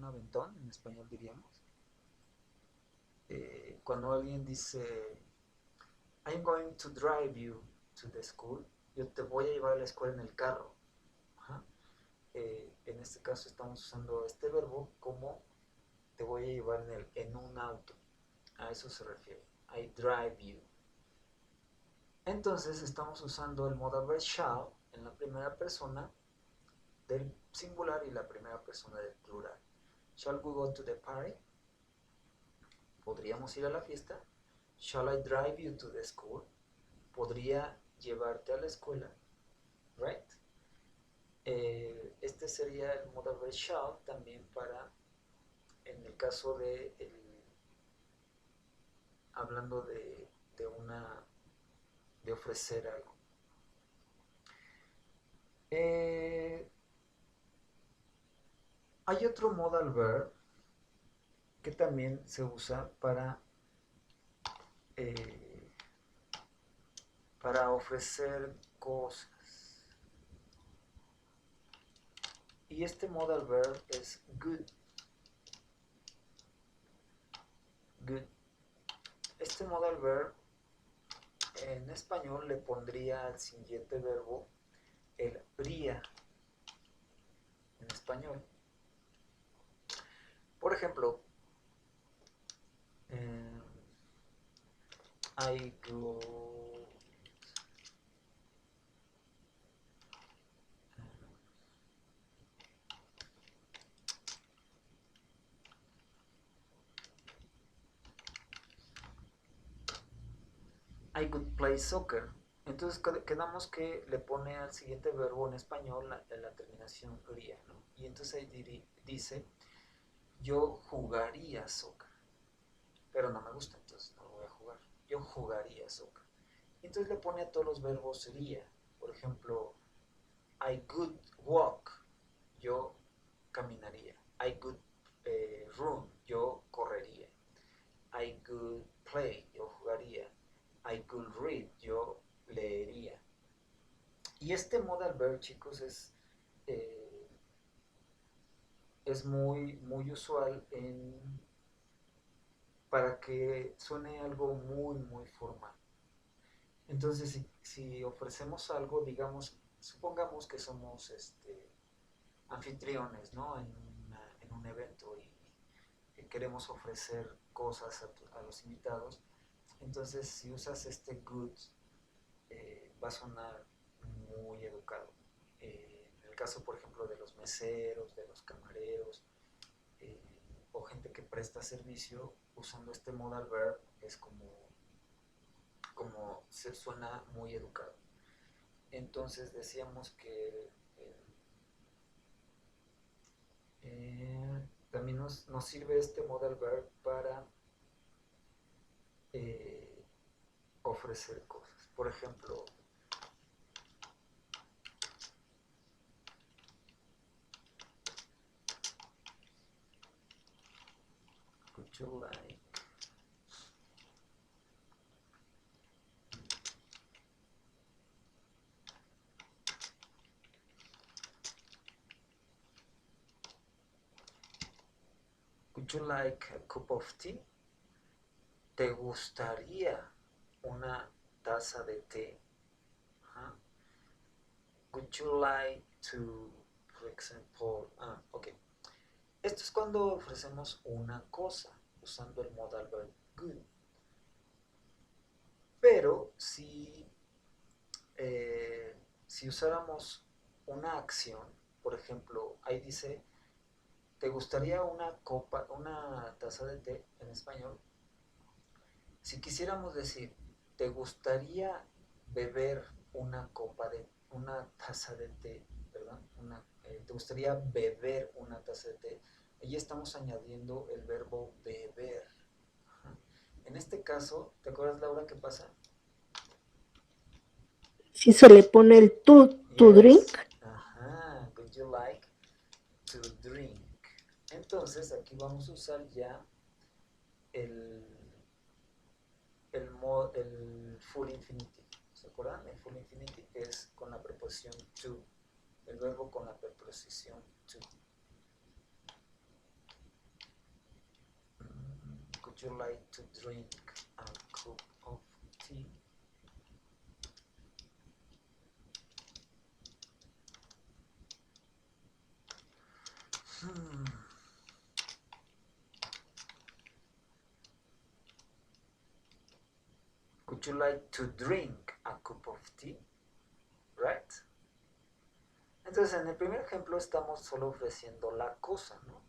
aventón, en español diríamos. Cuando alguien dice, I'm going to drive you to the school, yo te voy a llevar a la escuela en el carro. Ajá. En este caso estamos usando este verbo como te voy a llevar en un auto. A eso se refiere. I drive you. Entonces estamos usando el modal verb shall en la primera persona del singular y la primera persona del plural. Shall we go to the party? ¿Podríamos ir a la fiesta? Shall I drive you to the school? ¿Podría llevarte a la escuela? Right? Este sería el modal verb shall también para, en el caso de, hablando de ofrecer algo. Hay otro modal verb que también se usa eh, para ofrecer cosas. Y este modal verb es good. Good. Este modal verb en español le pondría al siguiente verbo el ría en español. Por ejemplo, I go I could play soccer. Entonces quedamos que le pone al siguiente verbo en español la terminación ría, ¿no? Y entonces ahí dice, yo jugaría soccer, pero no me gusta, entonces no lo voy a jugar. Yo jugaría soccer. Y entonces le pone a todos los verbos ría. Por ejemplo, I could walk, yo caminaría. I could run, yo correría. I could play, yo jugaría. I could read, yo leería. Y este modal verb, chicos, es muy usual para que suene algo muy formal. Entonces, si ofrecemos algo, digamos, supongamos que somos anfitriones, ¿no? En un evento y queremos ofrecer cosas a los invitados. Entonces, si usas este goods, va a sonar muy educado. En el caso, por ejemplo, de los meseros, de los camareros, o gente que presta servicio, usando este modal verb es como se suena muy educado. Entonces decíamos que también nos sirve este modal verb para ofrecer cosas. Por ejemplo, would you like would you like a cup of tea? ¿Te gustaría una taza de té? ¿Ah? Would you like to, por ejemplo, ok. Esto es cuando ofrecemos una cosa usando el modal verb good. Pero si usáramos una acción, por ejemplo, ahí dice, ¿te gustaría una taza de té en español? Si quisiéramos decir, ¿te gustaría beber una taza de té, perdón, ¿te gustaría beber una taza de té? Allí estamos añadiendo el verbo beber. Ajá. En este caso, ¿te acuerdas, Laura, qué pasa? Si se le pone el to drink. Ajá. Would you like to drink? Entonces, aquí vamos a usar ya el, el full infinitive. ¿Se acuerdan? El full infinitive es con la preposición to. El verbo con la preposición to. Would you like to drink a cup of tea? Hmm. Would you like to drink a cup of tea? Right? Entonces, en el primer ejemplo estamos solo ofreciendo la cosa, ¿no?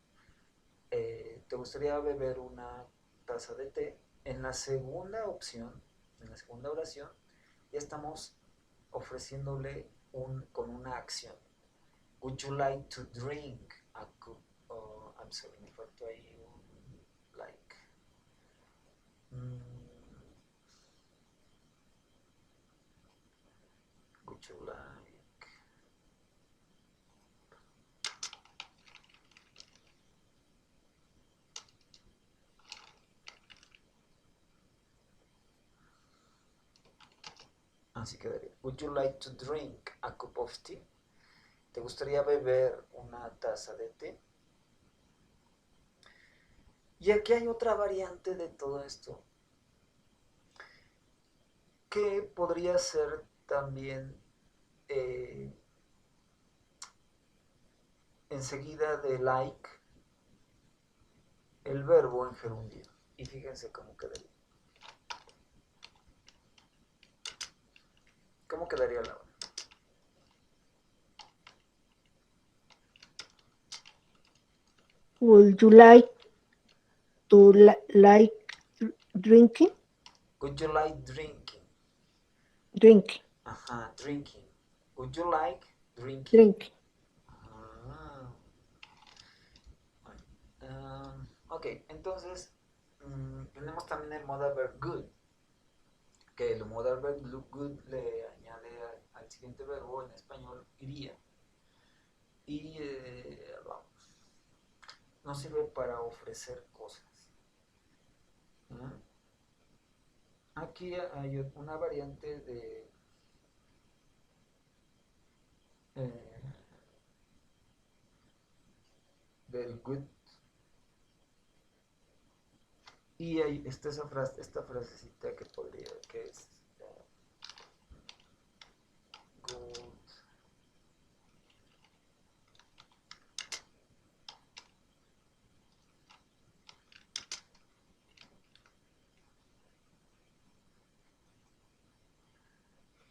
¿Te gustaría beber una taza de té? En la segunda opción, en la segunda oración, ya estamos ofreciéndole con una acción. Would you like to drink a cup? I'm sorry, me faltó ahí un like. Would you like? Así quedaría. Would you like to drink a cup of tea? ¿Te gustaría beber una taza de té? Y aquí hay otra variante de todo esto, que podría ser también enseguida de like el verbo en gerundio. Y fíjense cómo quedaría. ¿Cómo quedaría la hora? Would you like to like drinking? Would you like drinking? Drinking. Ajá, drinking. Would you like drinking? Drinking. Ok, entonces tenemos también el modal verb good, que el modal verb good le añade al siguiente verbo en español iría. Y vamos, nos sirve para ofrecer cosas. Aquí hay una variante eh, del good. Y ahí está esta frasecita que podría, que es good.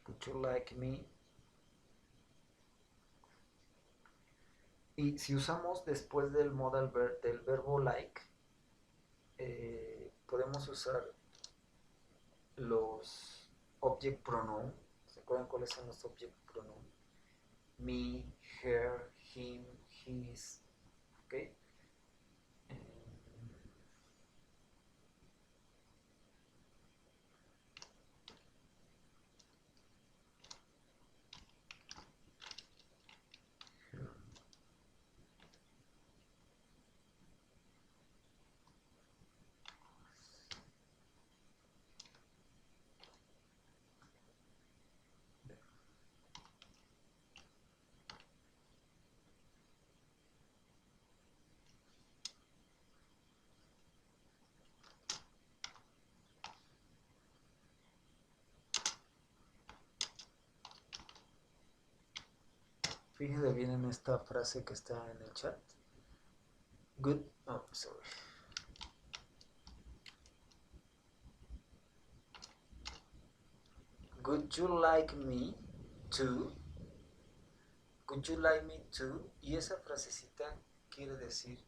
Would you like me? Y si usamos después del modal verb, del verbo like, podemos usar los object pronoun. ¿Se acuerdan cuáles son los object pronoun? Me, her, him, his. ¿Ok? Fíjense bien en esta frase que está en el chat. Good. Oh, sorry. Would you like me to? Would you like me to? Y esa frasecita quiere decir,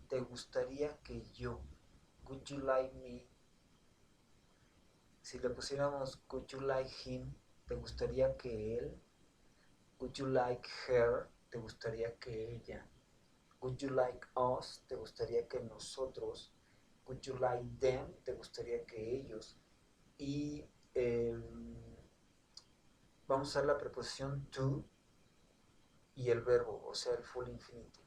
¿te gustaría que yo? Would you like me? Si le pusiéramos, would you like him? ¿Te gustaría que él? Would you like her? ¿Te gustaría que ella? Would you like us? ¿Te gustaría que nosotros? Would you like them? ¿Te gustaría que ellos? Y vamos a usar la preposición to y el verbo, o sea, el full infinito.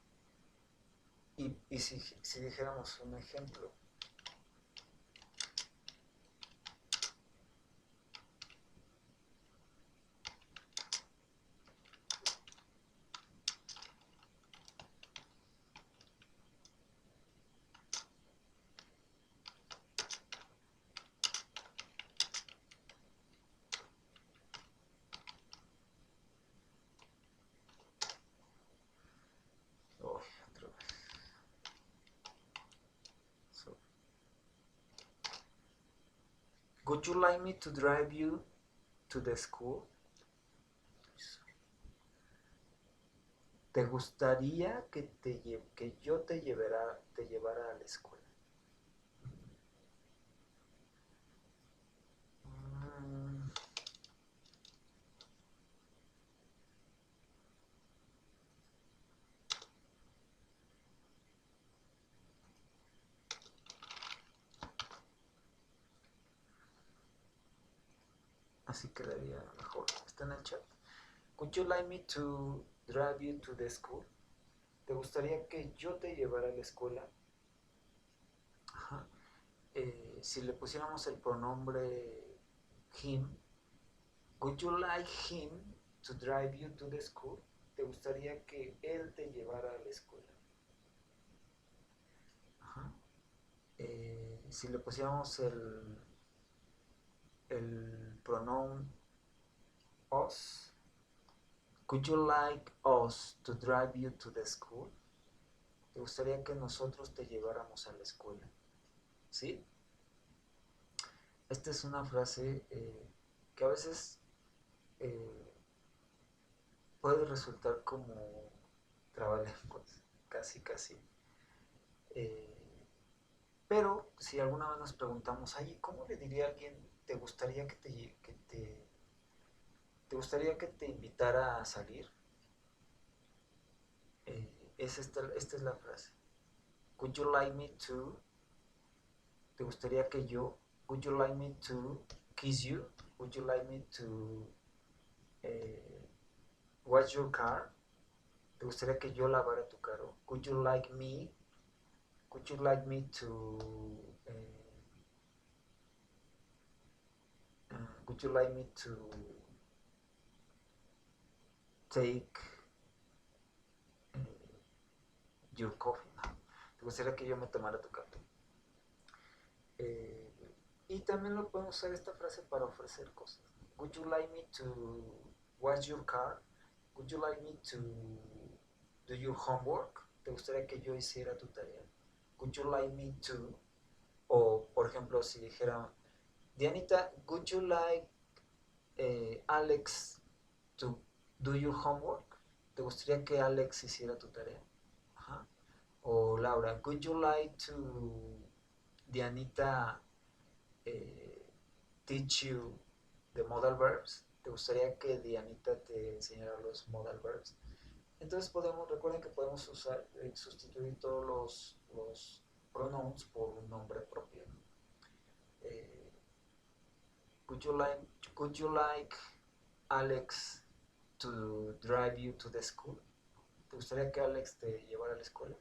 Y si dijéramos un ejemplo, Would you like me to drive you to the school? ¿Te gustaría que yo te llevara a la escuela? Mm, Así quedaría mejor. Está en el chat. Would you like me to drive you to the school? ¿Te gustaría que yo te llevara a la escuela? Ajá. Si le pusiéramos el pronombre him, would you like him to drive you to the school? ¿Te gustaría que él te llevara a la escuela? Ajá. Si le pusiéramos el pronombre us, could you like us to drive you to the school? ¿Te gustaría que nosotros te lleváramos a la escuela? ¿Sí? Esta es una frase que a veces eh, puede resultar como trabalenguas, casi, casi. Eh, pero si alguna vez nos preguntamos, ay, ¿cómo le diría a alguien, te gustaría te gustaría que te invitara a salir? Esta es la frase. Would you like me to? ¿Te gustaría que yo? Would you like me to kiss you? Would you like me to wash your car? ¿Te gustaría que yo lavara tu carro? Would you like me? Would you like me to would you like me to take your coffee? ¿Te gustaría que yo me tomara tu café? Y también lo podemos usar esta frase para ofrecer cosas. Would you like me to wash your car? Would you like me to do your homework? ¿Te gustaría que yo hiciera tu tarea? Would you like me to? O, por ejemplo, si dijera, Dianita, would you like Alex to do your homework? ¿Te gustaría que Alex hiciera tu tarea? Ajá. O Laura, would you like to Dianita teach you the modal verbs? ¿Te gustaría que Dianita te enseñara los modal verbs? Entonces recuerden que podemos sustituir todos los pronouns por un nombre propio. Eh, would you like Alex to drive you to the school? ¿Te gustaría que Alex te llevara a la escuela?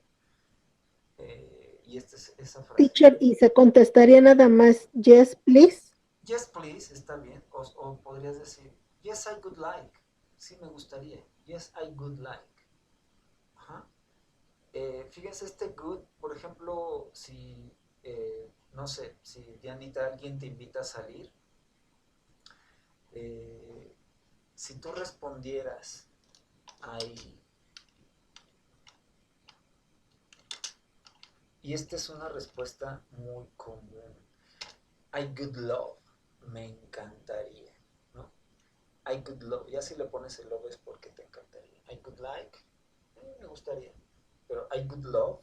Y esta es esa frase. Teacher, y se contestaría nada más, yes, please. Yes, please, está bien. O podrías decir, yes, I would like. Sí, me gustaría. Yes, I would like. Ajá. Fíjense, este good, por ejemplo, si, no sé, si Dianita, alguien te invita a salir, si tú respondieras, I, y esta es una respuesta muy común, I would love, me encantaría, ¿no? I would love, ya si le pones el love es porque te encantaría. I would like, me gustaría. Pero I would love,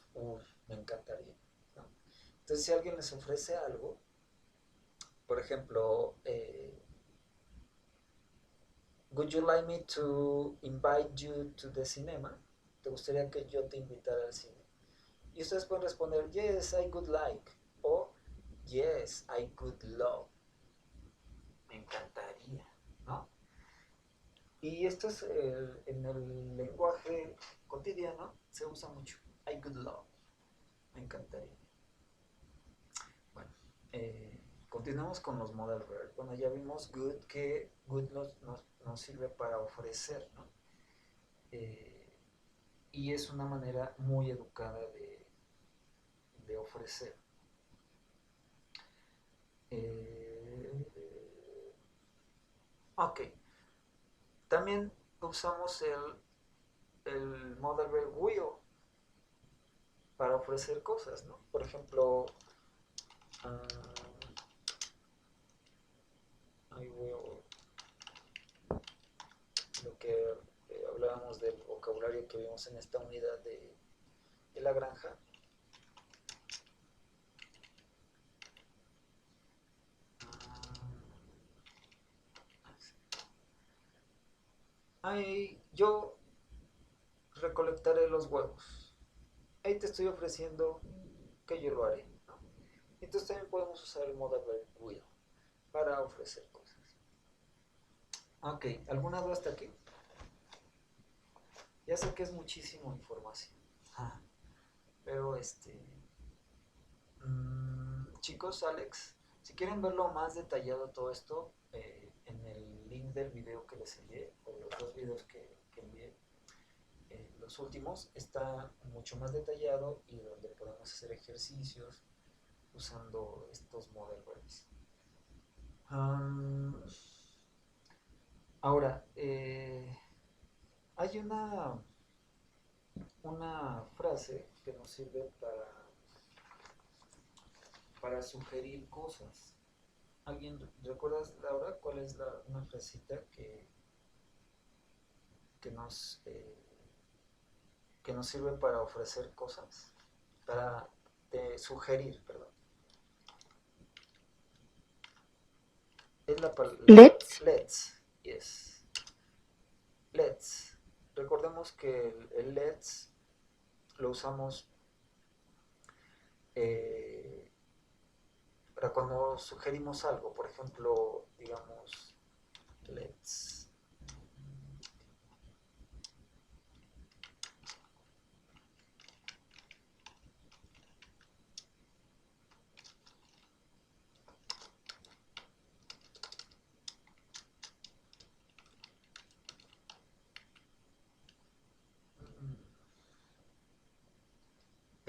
me encantaría, ¿no? Entonces, si alguien les ofrece algo, por ejemplo, would you like me to invite you to the cinema? ¿Te gustaría que yo te invitara al cine? Y ustedes pueden responder, yes, I would like. O, yes, I would love. Me encantaría, ¿no? Y esto es en el lenguaje cotidiano, se usa mucho. I would love. Me encantaría. Bueno, continuamos con los modal verbs. Bueno, ya vimos good, que good nos sirve para ofrecer, ¿no? Y es una manera muy educada de ofrecer. Ok. También usamos el modal verb will para ofrecer cosas, ¿no? Por ejemplo, ahí veo lo que hablábamos del vocabulario que vimos en esta unidad de la granja. Ahí yo recolectaré los huevos. Ahí te estoy ofreciendo que yo lo haré, ¿no? Entonces también podemos usar el modal verb will para ofrecer cosas. Ok, ¿alguna duda hasta aquí? Ya sé que es muchísima información, pero chicos, Alex, si quieren verlo más detallado todo esto, en el link del video que les envié, o los dos videos que envié, los últimos, está mucho más detallado y donde podemos hacer ejercicios usando estos model verbs. Ahora, hay una frase que nos sirve para sugerir cosas. ¿Alguien recuerdas, Laura, cuál es una frasita que nos que nos sirve para ofrecer cosas? Para sugerir, perdón. Es la palabra Let's. let's, yes. Let's. Recordemos que el let's lo usamos para cuando sugerimos algo. Por ejemplo, digamos, let's.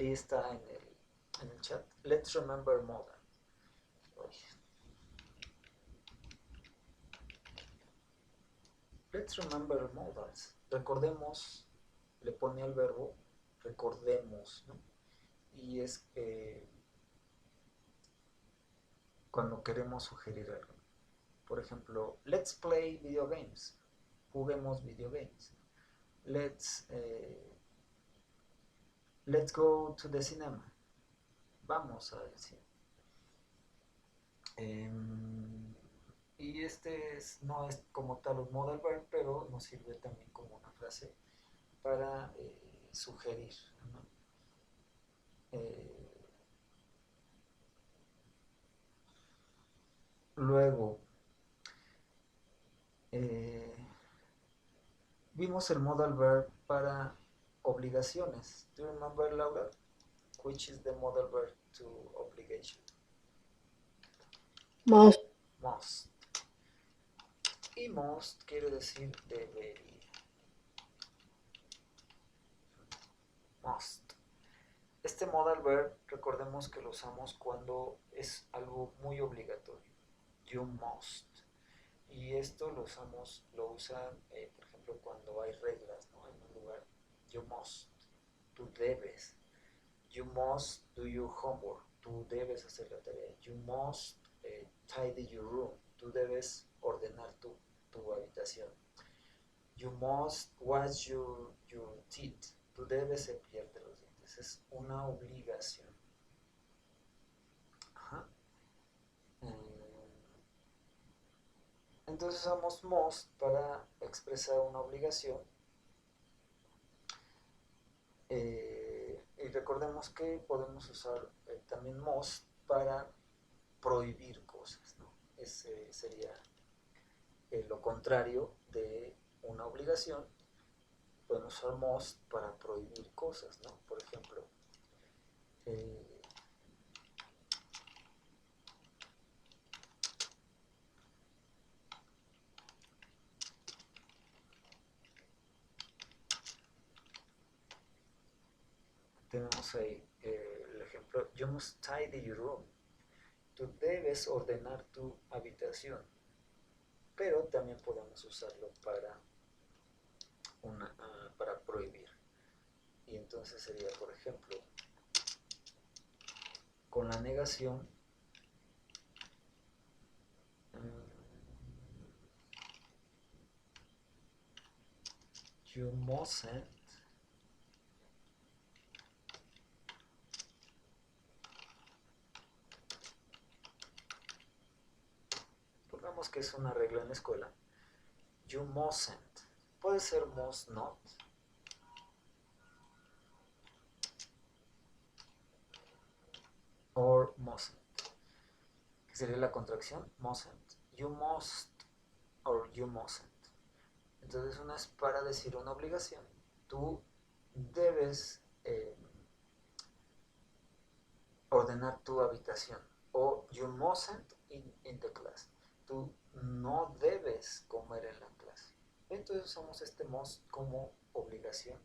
Ahí está en el chat. Let's remember modern. Let's remember modals. Recordemos, le pone al verbo recordemos, ¿no? Y es cuando queremos sugerir algo. Por ejemplo, let's play video games. Juguemos video games. Let's go to the cinema. Vamos al cine. Y no es como tal un modal verb, pero nos sirve también como una frase para sugerir, ¿no? Luego, vimos el modal verb para obligaciones. Do you remember, Laura? Which is the modal verb to obligation? Must. Must. Y must quiere decir debería. Must. Este modal verb, recordemos que lo usamos cuando es algo muy obligatorio. You must. Y esto lo usan, por ejemplo, cuando hay reglas, ¿no? En un lugar. You must. Tú debes. You must do your homework. Tú debes hacer la tarea. You must tidy your room. Tú debes ordenar tu habitación. You must wash your teeth. Tú debes cepillarte los dientes. Es una obligación. Ajá. Entonces usamos must para expresar una obligación. Y recordemos que podemos usar también must para prohibir cosas, ¿no? Ese sería lo contrario de una obligación. Podemos usar must para prohibir cosas, ¿no? Por ejemplo, tenemos ahí el ejemplo, you must tidy your room. Tú debes ordenar tu habitación. Pero también podemos usarlo para prohibir. Y entonces sería, por ejemplo, con la negación, You mustn't. Pongamos que es una regla en la escuela. You mustn't. Puede ser must not. Or mustn't. ¿Qué sería la contracción? Mustn't. You must or you mustn't. Entonces una es para decir una obligación. Tú debes ordenar tu habitación. O you mustn't in the class. Tú no debes comer en la clase. Entonces usamos este must como obligación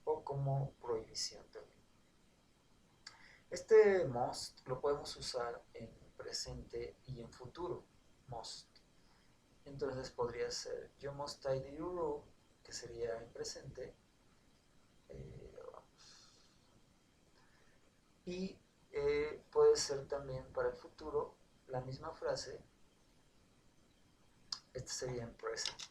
o como prohibición también. Este must lo podemos usar en presente y en futuro. Must. Entonces podría ser you must tidy your room, que sería en presente. Y puede ser también para el futuro la misma frase. Este sería en present.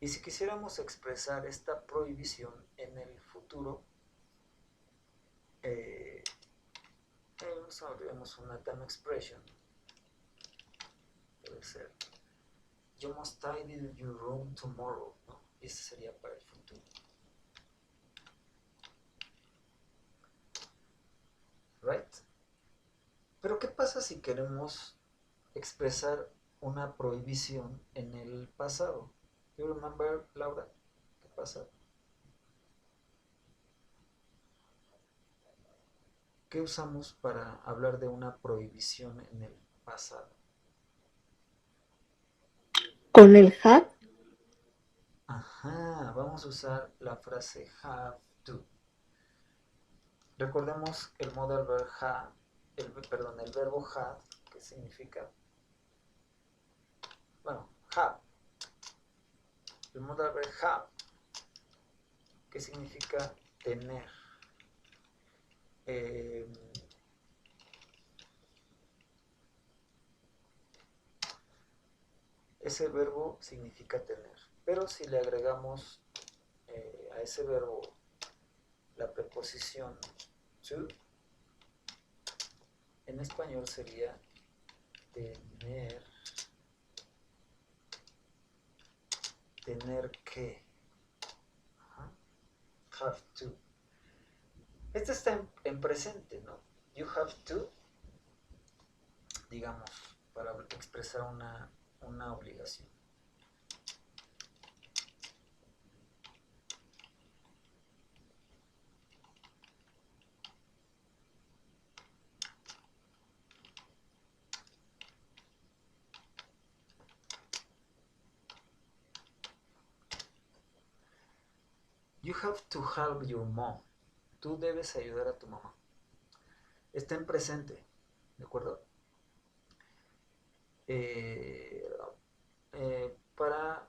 Y si quisiéramos expresar esta prohibición en el futuro, usaríamos una time expression. Puede ser you must tidy your room tomorrow, ¿no? Y este sería para el futuro. Right? Pero ¿qué pasa si queremos expresar una prohibición en el pasado? You remember, Laura? ¿Qué pasa? ¿Qué usamos para hablar de una prohibición en el pasado? Con el have. Ajá, vamos a usar la frase have to. Recordemos el modal verb have, el verbo have, que significa, bueno, have. El modal verb have, que significa tener. Ese verbo significa tener, pero si le agregamos a ese verbo la preposición to, en español sería tener que. Ajá. Have to. Este está en presente, ¿no? You have to, digamos, para expresar una obligación. You have to help your mom. Tú debes ayudar a tu mamá. Está en presente, ¿de acuerdo? Para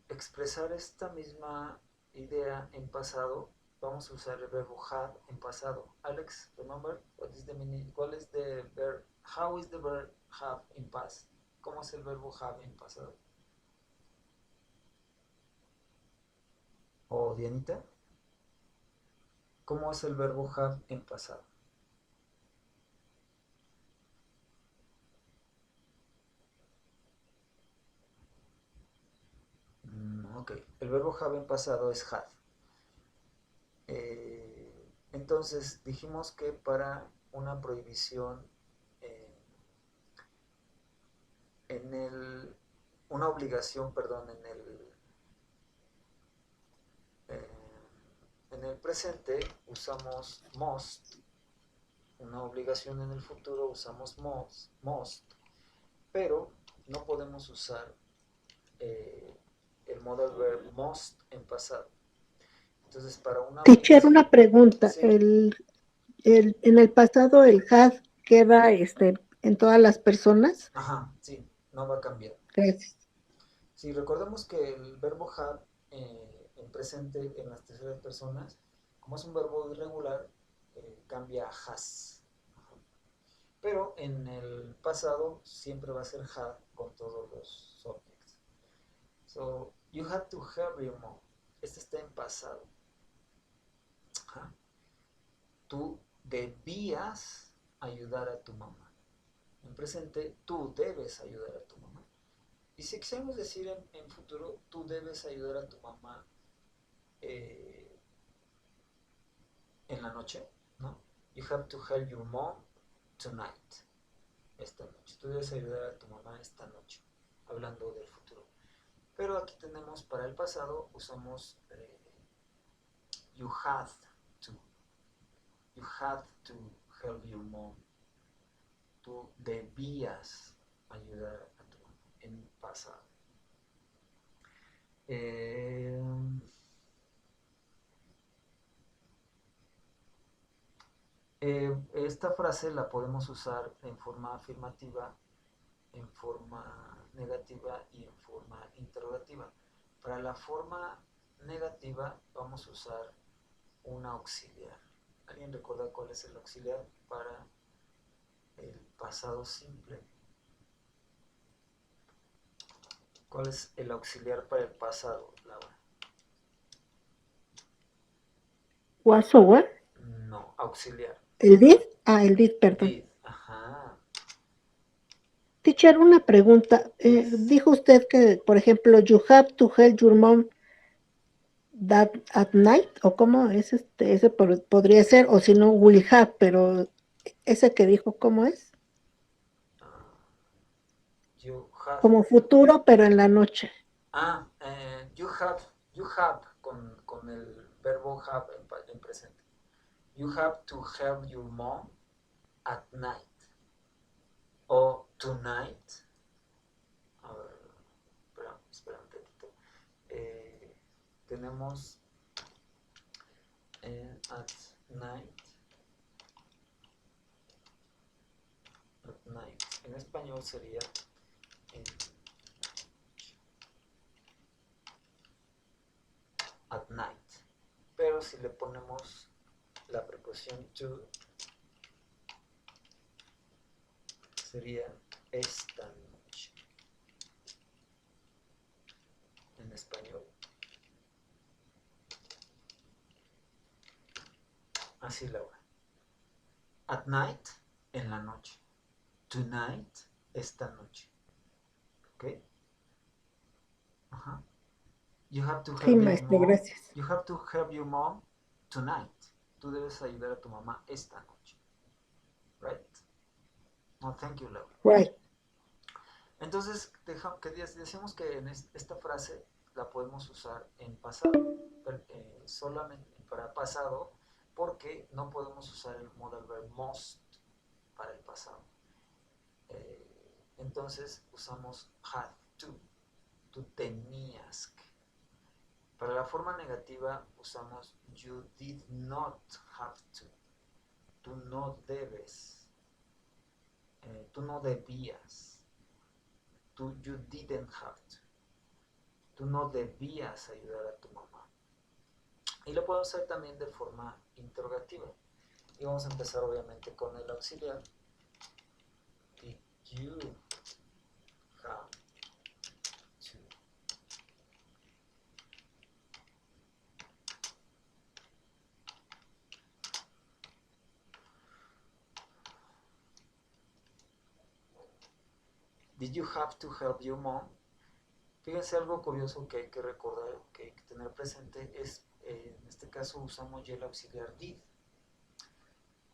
expresar esta misma idea en pasado, vamos a usar el verbo have en pasado. Alex, remember what is the meaning? ¿Cuál es the verb? How is the verb have in past? ¿Cómo es el verbo have en pasado? ¿O Dianita? ¿Cómo es el verbo have en pasado? Ok, el verbo have en pasado es had. Entonces dijimos que para una prohibición una obligación, perdón, eh, en el presente usamos must, una obligación en el futuro usamos must, pero no podemos usar el modal verb must en pasado. Entonces, para una Teacher, obligación, una pregunta. sí. En el pasado el have queda en todas las personas. Ajá, sí, no va a cambiar. Gracias. Si recordemos que el verbo have en presente en las terceras personas, como es un verbo irregular, cambia a has. pero en el pasado siempre va a ser had con todos los subjects. So, you had to help your mom. Este está en pasado. Ajá. Tú debías ayudar a tu mamá. En presente, tú debes ayudar a tu mamá. Y si quisiéramos decir en futuro, tú debes ayudar a tu mamá eh, en la noche, ¿no? You have to help your mom tonight. Esta noche. Tú debes ayudar a tu mamá esta noche. Hablando del futuro. Pero aquí tenemos para el pasado, usamos you had to. You had to help your mom. Tú debías ayudar a tu mamá en pasado. Eh, esta frase la podemos usar en forma afirmativa, en forma negativa y en forma interrogativa. Para la forma negativa vamos a usar un auxiliar. ¿Alguien recuerda cuál es el auxiliar para el pasado simple? ¿Cuál es el auxiliar para el pasado, Laura? ¿Was o what? No, auxiliar. ¿El did? El did, perdón. Did, ajá. Teacher, una pregunta. Yes. Dijo usted que, por ejemplo, you have to help your mom that at night, o cómo es ese podría ser, o si no, will have, pero ese que dijo, ¿cómo es? Uh, you have. Como futuro, pero en la noche. You have con el verbo have en presente. You have to help your mom at night. O tonight. A ver, espera un tantito. Tenemos at night. At night. En español sería en at night. Pero si le ponemos la preposición to, sería esta noche. En español. Así, Laura. At night, en la noche. Tonight, esta noche. ¿Ok? Ajá. You have to Sí, help your maestro, mom. gracias. You have to help your mom tonight. Tú debes ayudar a tu mamá esta noche. Right? No, thank you, Laura. Right. Entonces, decimos que en esta frase la podemos usar en pasado, solamente para pasado, porque no podemos usar el modal verb must para el pasado. Entonces usamos had to, tú tenías que. Para la forma negativa usamos you did not have to, tú no debes, tú no debías, you didn't have to, tú no debías ayudar a tu mamá. Y lo podemos hacer también de forma interrogativa. Y vamos a empezar obviamente con el auxiliar. Did you have to? Did you have to help your mom? Fíjense, algo curioso que hay que recordar, que hay que tener presente, es en este caso usamos ya el auxiliar did,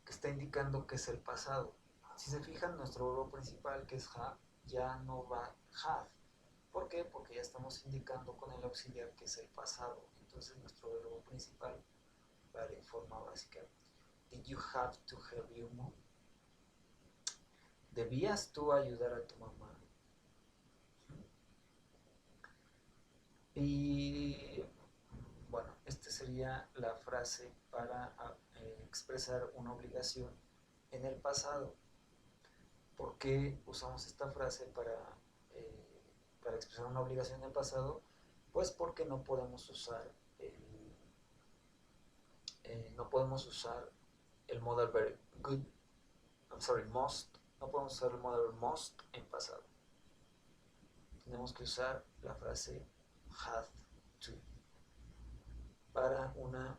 que está indicando que es el pasado. Si se fijan, nuestro verbo principal, que es have, ya no va had. ¿Por qué? Porque ya estamos indicando con el auxiliar que es el pasado. Entonces nuestro verbo principal va en forma básica. Did you have to help your mom? ¿Debías tú ayudar a tu mamá? Y bueno, esta sería la frase para expresar una obligación en el pasado. ¿Por qué usamos esta frase para expresar una obligación en el pasado? Pues porque no podemos usar el modal verb must No podemos usar el modal must en pasado. Tenemos que usar la frase had to para una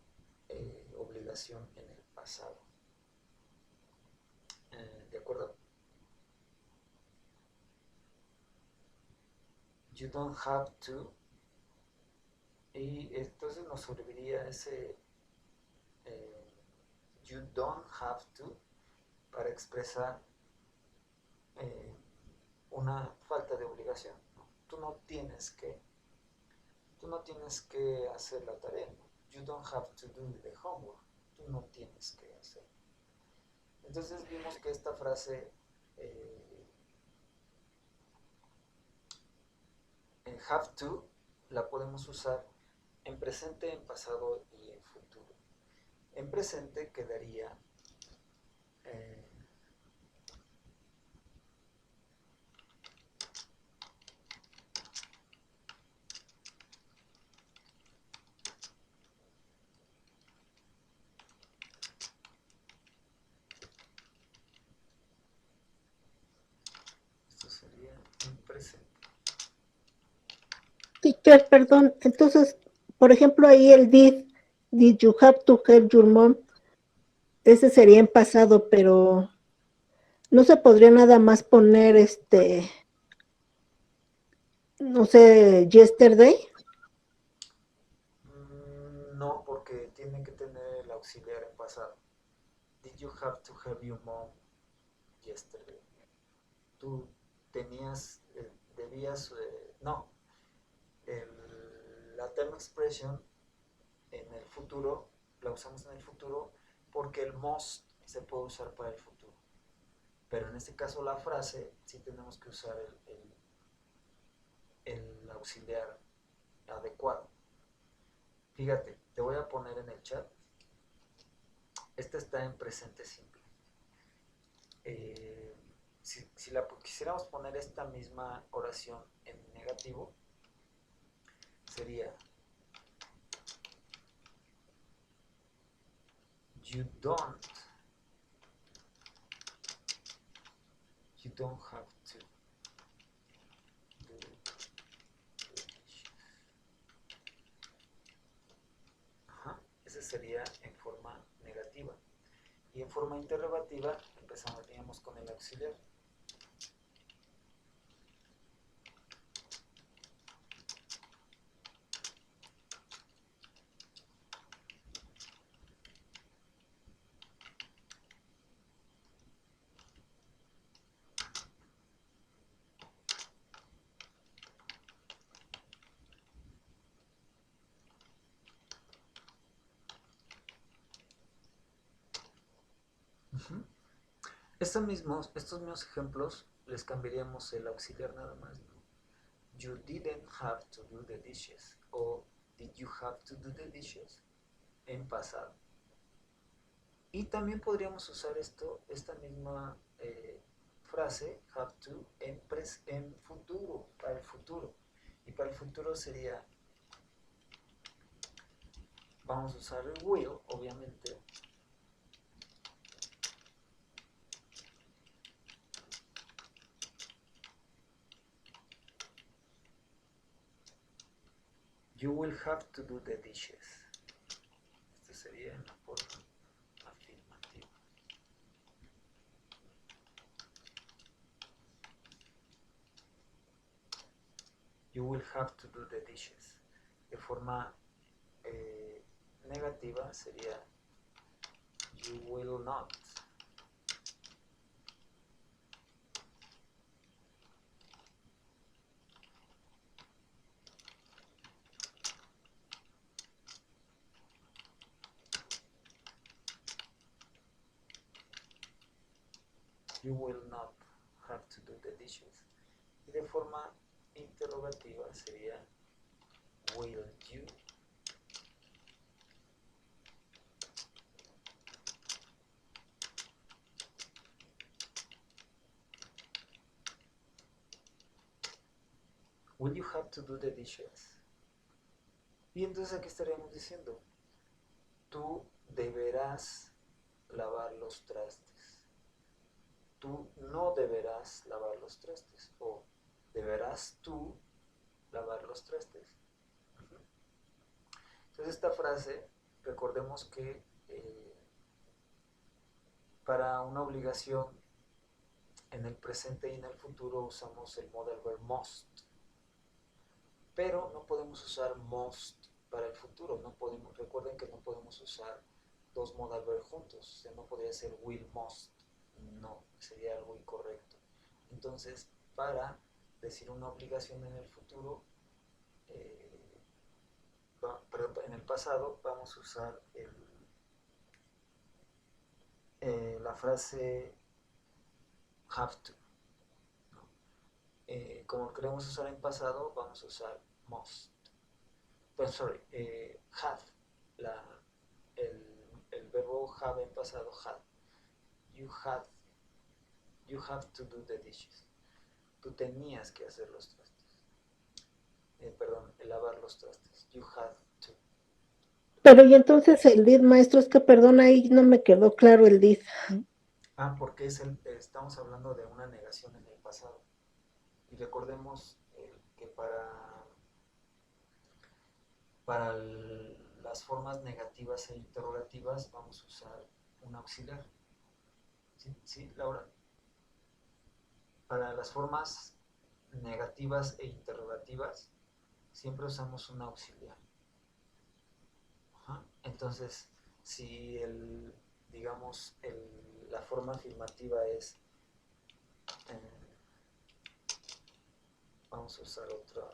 obligación en el pasado. ¿De acuerdo? You don't have to. Y entonces nos serviría ese you don't have to para expresar una falta de obligación, ¿no? Tú no tienes que hacer la tarea, ¿no? You don't have to do the homework. Tú no tienes que hacer. Entonces vimos que esta frase en have to la podemos usar en presente, en pasado y en futuro. En presente quedaría esto sería en presente. Teacher, perdón, entonces, por ejemplo, ahí el did you have to help your mom, ese sería en pasado, pero no se podría nada más poner no sé, yesterday. No, porque tiene que tener el auxiliar en pasado. Did you have to help your mom yesterday? Tú tenías, debías, no, la term expression en el futuro, la usamos en el futuro porque el must se puede usar para el futuro. Pero en este caso la frase sí tenemos que usar el auxiliar adecuado. Fíjate, te voy a poner en el chat. Esta está en presente simple. Si quisiéramos poner esta misma oración en negativo, sería you don't have to do Ajá, ese sería en forma negativa. Y en forma interrogativa empezaríamos con el auxiliar. Estos mismos ejemplos les cambiaríamos el auxiliar nada más, ¿no? You didn't have to do the dishes o did you have to do the dishes en pasado. Y también podríamos usar esta misma frase have to en futuro, para el futuro. Y para el futuro sería, vamos a usar el will, obviamente. You will have to do the dishes. Este sería en la forma afirmativa. You will have to do the dishes. De forma negativa sería you will not. You will not have to do the dishes. Y de forma interrogativa sería will you. Will you have to do the dishes? Y entonces aquí estaríamos diciendo, tú deberás lavar los trastes. tú no deberás lavar los trastes o deberás tú lavar los trastes. Entonces esta frase, recordemos que para una obligación en el presente y en el futuro usamos el modal verb must, pero no podemos usar must para el futuro. No podemos, recuerden que no podemos usar dos modal verb juntos. O sea, no podría ser will must. No, sería algo incorrecto. Entonces, para decir una obligación en el futuro, perdón, en el pasado, vamos a usar la frase have to. ¿No? Como queremos usar en pasado, vamos a usar must. Pero, sorry, had. La, el verbo have en pasado, had. You had. You have to do the dishes. Tú tenías que hacer los trastes. Perdón, lavar los trastes. You had to. Pero y entonces el did, maestro, es que perdón, ahí no me quedó claro el did. Porque estamos hablando de una negación en el pasado. Y recordemos que para las formas negativas e interrogativas vamos a usar un auxiliar. ¿Sí, sí, Laura? Para las formas negativas e interrogativas siempre usamos un auxiliar. Ajá. Entonces, si digamos, la forma afirmativa es, vamos a usar otro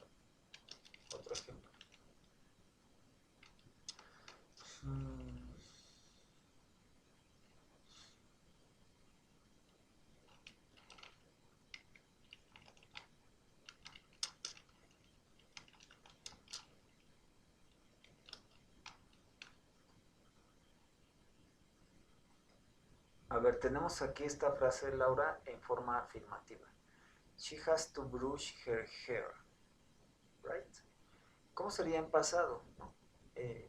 ejemplo. A ver, tenemos aquí esta frase, Laura, en forma afirmativa. She has to brush her hair. Right? ¿Cómo sería en pasado? ¿No?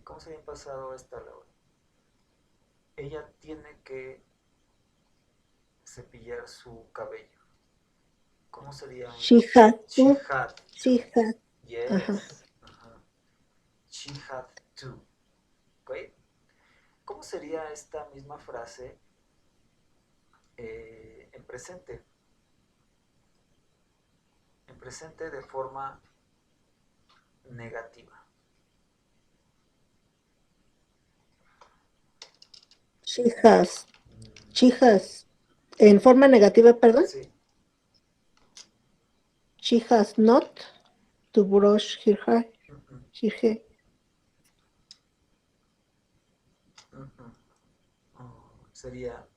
¿Cómo sería en pasado esta, Laura? Ella tiene que cepillar su cabello. ¿Cómo sería? She had She to. had to. She had. Yes. Ajá. She had to. ¿Okay? ¿Cómo sería esta misma frase en presente? En presente de forma negativa. She has. She has. En forma negativa, perdón. Sí. She has not to brush her hair. Her hair. Sería.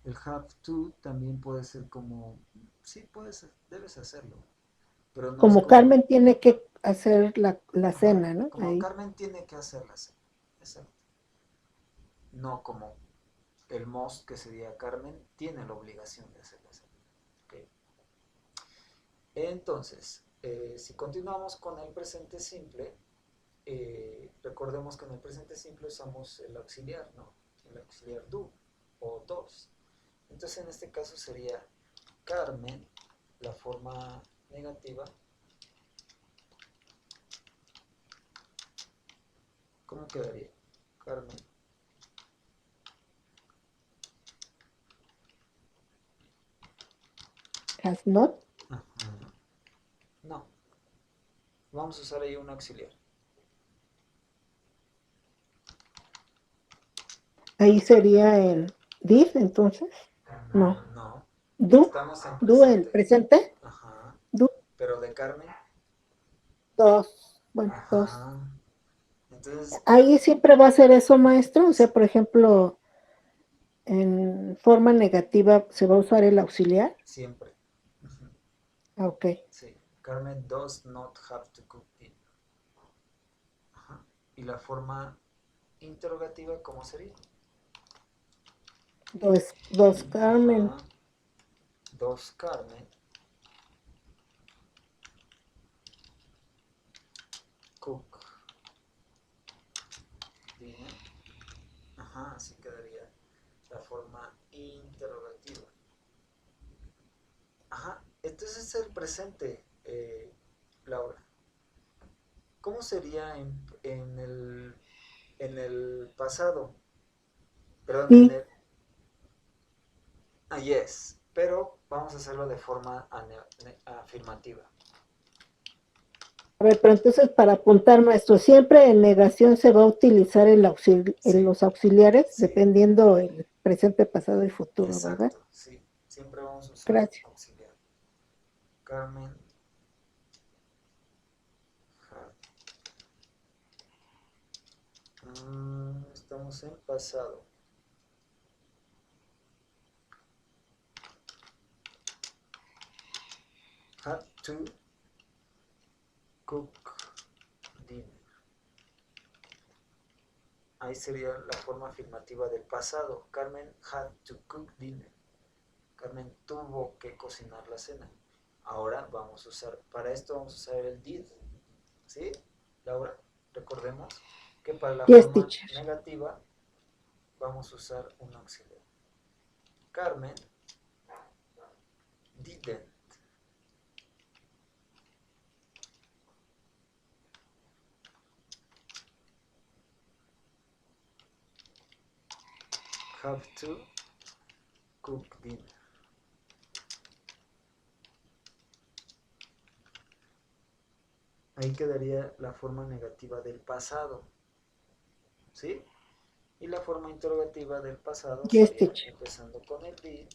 El have to también puede ser como, sí, debes hacerlo, pero no es Como como, Carmen tiene que hacer la cena, ¿no? como Ahí. Carmen tiene que hacer la cena, exacto. No como el must, que sería Carmen, tiene la obligación de hacer la cena. ¿Okay? Entonces, si continuamos con el presente simple, recordemos que en el presente simple usamos el auxiliar, ¿no? El auxiliar do o does. Entonces en este caso sería Carmen, la forma negativa. ¿Cómo quedaría? Carmen. Has not. Ajá. No. Vamos a usar ahí un auxiliar. Ahí sería en did, entonces. No. No. Do. Estamos en Do en presente. presente. Ajá. Do. Pero de Carmen. Dos. Bueno, dos. Ajá. Entonces, Ahí siempre va a ser eso, maestro. O sea, por ejemplo, en forma negativa se va a usar el auxiliar. siempre. Ujú. Ok. Sí. Carmen does not have to cook dinner. Ajá. Y la forma interrogativa, ¿cómo sería? Dos Carmen. Ajá. Does Carmen cook dinner? Ajá, así quedaría la forma interrogativa. Ajá, entonces es el presente, Laura. ¿Cómo sería en el pasado? Perdón, en Sí. el... Ah, yes, pero vamos a hacerlo de forma afirmativa. A ver, pero entonces para apuntar, maestro, siempre en negación se va a utilizar Sí, los auxiliares, sí, dependiendo el presente, pasado y futuro, ¿verdad? exacto, sí. Siempre vamos a usar Gracias. auxiliar. Carmen had. Estamos en pasado. Had to cook dinner. Ahí sería la forma afirmativa del pasado. Carmen had to cook dinner. Carmen tuvo que cocinar la cena. Ahora vamos a usar, para esto vamos a usar el did. ¿Sí? Laura, recordemos que para la Yes, forma teacher. negativa vamos a usar un auxiliar. Carmen didn't have to cook dinner. Ahí quedaría la forma negativa del pasado. ¿Sí? Y la forma interrogativa del pasado Yes, sería teacher. empezando con el did.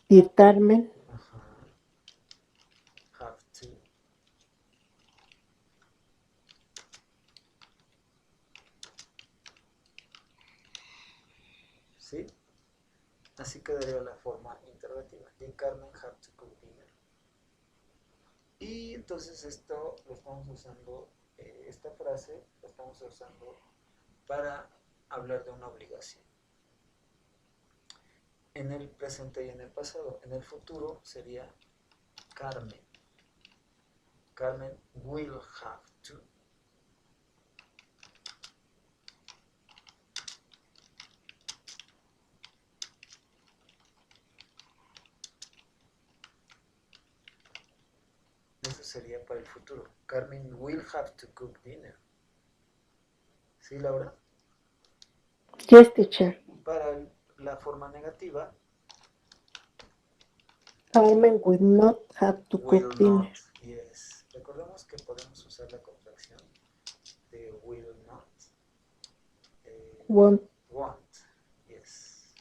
Did Carmen. Ajá, have to. ¿Sí? Así quedaría la forma interrogativa. Did Carmen have to cook dinner? Y entonces esto lo estamos usando, esta frase la estamos usando para hablar de una obligación. En el presente y en el pasado. En el futuro sería Carmen. Carmen will have to. Eso sería para el futuro. Carmen will have to cook dinner. ¿Sí, Laura? Yes, teacher. Para la forma negativa, Carmen will not have to will cook dinner. not. Yes. Recordemos que podemos usar la contracción de will not. Won't. Want. Yes.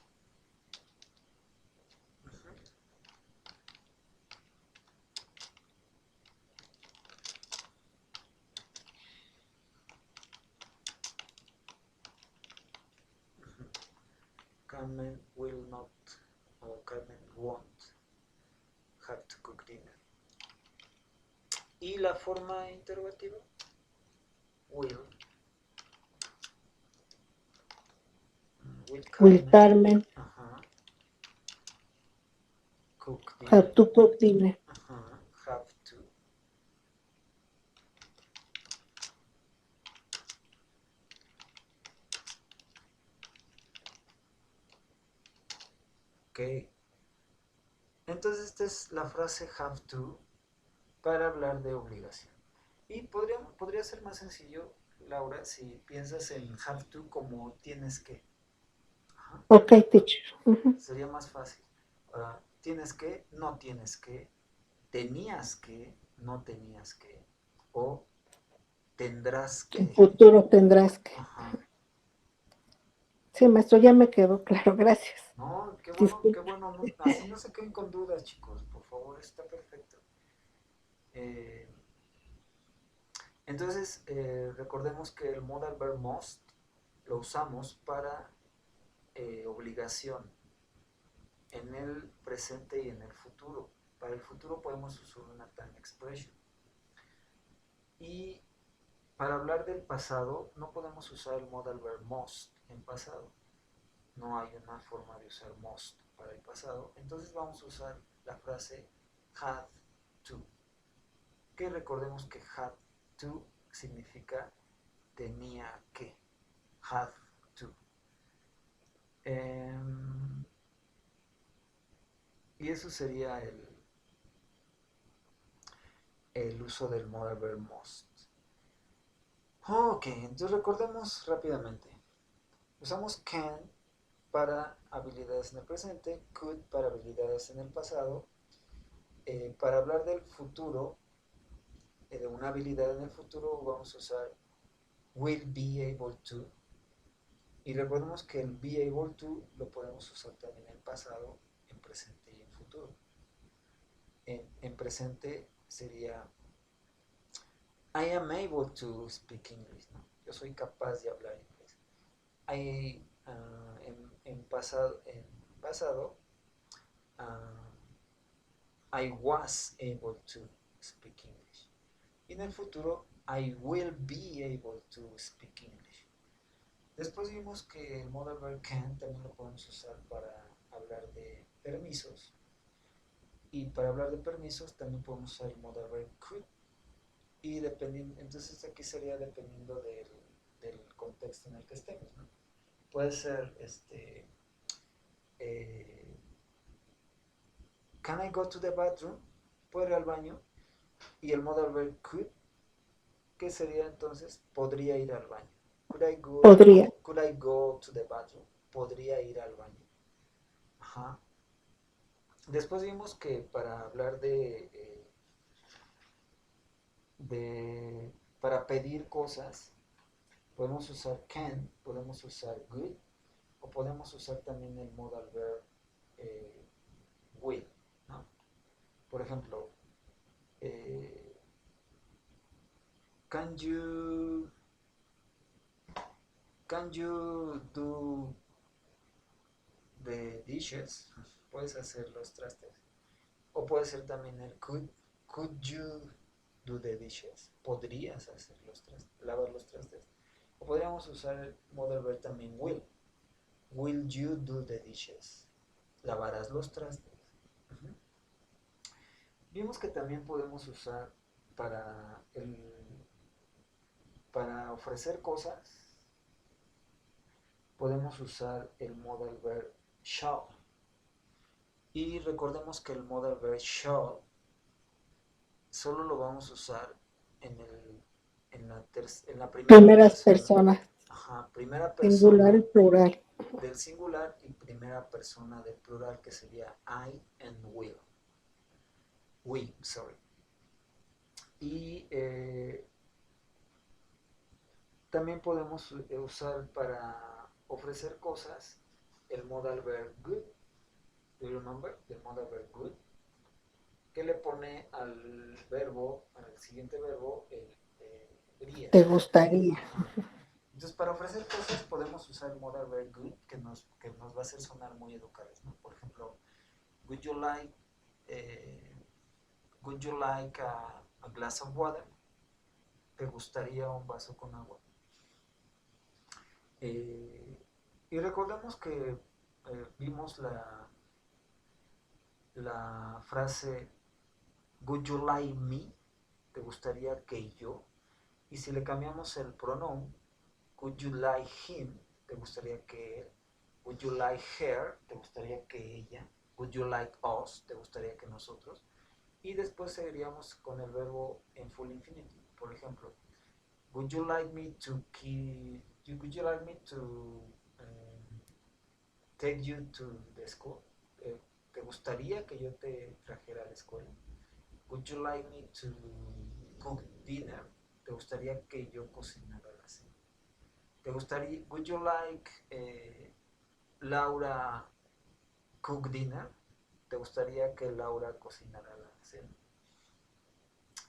Uh-huh. Carmen will not or Carmen won't have to cook dinner. Y la forma interrogativa, will. Will Will Carmen, Carmen ajá, cook dinner. have to cook dinner? Ajá, have to. Entonces esta es la frase have to para hablar de obligación. Y podría ser más sencillo, Laura, si piensas en have to como tienes que. Ajá. Ok, teacher. Sería más fácil. Tienes que, no tienes que, tenías que, no tenías que, o tendrás En que. futuro tendrás que. Ajá. Sí, maestro, ya me quedó claro, gracias. No, qué bueno, qué Disculpe. bueno. No, así no se queden con dudas, chicos. Por favor, está perfecto. Eh, entonces, recordemos que el modal verb must lo usamos para obligación en el presente y en el futuro. Para el futuro podemos usar una time expression. Y para hablar del pasado no podemos usar el modal verb must en pasado. No hay una forma de usar must para el pasado. Entonces vamos a usar la frase had to. Que recordemos que had to significa tenía que. Had to. Y eso sería el uso del modal verb must. Ok, entonces recordemos rápidamente. Usamos can para habilidades en el presente, could para habilidades en el pasado. Para hablar del futuro, de una habilidad en el futuro, vamos a usar will be able to. Y recordemos que el be able to lo podemos usar también en pasado, en presente y en futuro. En presente sería I am able to speak English, ¿no? Yo soy capaz de hablar inglés. En pasado, I was able to speak English. Y en el futuro, I will be able to speak English. Después vimos que el modal verb can también lo podemos usar para hablar de permisos. Y para hablar de permisos también podemos usar el modal verb could. Y entonces aquí sería dependiendo del contexto en el que estemos, ¿no? Puede ser, eh, can I go to the bathroom? ¿Puedo ir al baño? Y el modal verb could, ¿qué sería entonces? Podría ir al baño. Podría. Could I go to the bathroom? Podría ir al baño. Ajá. Después vimos que para hablar para pedir cosas, podemos usar can, podemos usar good, o podemos usar también el modal verb eh, will, ¿no? Por ejemplo, eh, can you can you do the dishes? Puedes hacer los trastes. O puede ser también el could you do the dishes? Podrías hacer los trastes, lavar los trastes. O podríamos usar el modal verb también will. Will you do the dishes? Lavarás los trastes. Uh-huh. Vimos que también podemos usar para para ofrecer cosas, podemos usar el modal verb shall. Y recordemos que el modal verb shall solo lo vamos a usar en la primera Primeras persona. personas. Ajá, primera Singular y persona plural. del singular y primera persona del plural, que sería I and will. We, sorry. Y también podemos usar para ofrecer cosas el modal verb good. Do you remember? El modal verb good, que le pone al verbo, al siguiente verbo, el iría. Te gustaría. Ajá. Entonces, para ofrecer cosas podemos usar el modal verb good, que nos va a hacer sonar muy educados, ¿no? Por ejemplo, would you like, eh, would you like a glass of water? ¿Te gustaría un vaso con agua? Y recordemos que vimos la frase would you like me? ¿Te gustaría que yo? Y si le cambiamos el pronombre, would you like him? ¿Te gustaría que él? Would you like her? ¿Te gustaría que ella? Would you like us? ¿Te gustaría que nosotros? Y después seguiríamos con el verbo en full infinitive. Por ejemplo, would you like me to would you like me to take you to the school? ¿Te gustaría que yo te trajera a la escuela? Would you like me to cook dinner? ¿Te gustaría que yo cocinara la cena? ¿Te gustaría, would you like Laura cook dinner? ¿Te gustaría que Laura cocinara la cena?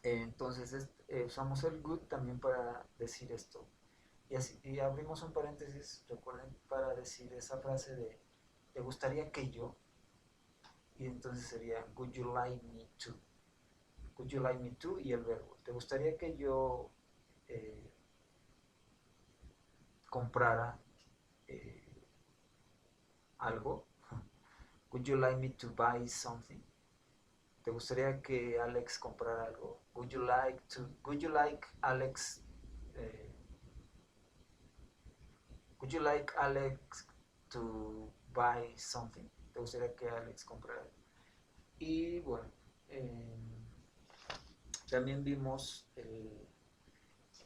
Entonces usamos el good también para decir esto. Y abrimos un paréntesis, recuerden, para decir esa frase de ¿te gustaría que yo? Y entonces sería would you like me to? Would you like me to? Y el verbo. ¿Te gustaría que yo comprara algo? Would you like me to buy something? ¿Te gustaría que Alex comprara algo? Would you like Alex would you like Alex to buy something? ¿Te gustaría que Alex comprara algo? Y bueno, también vimos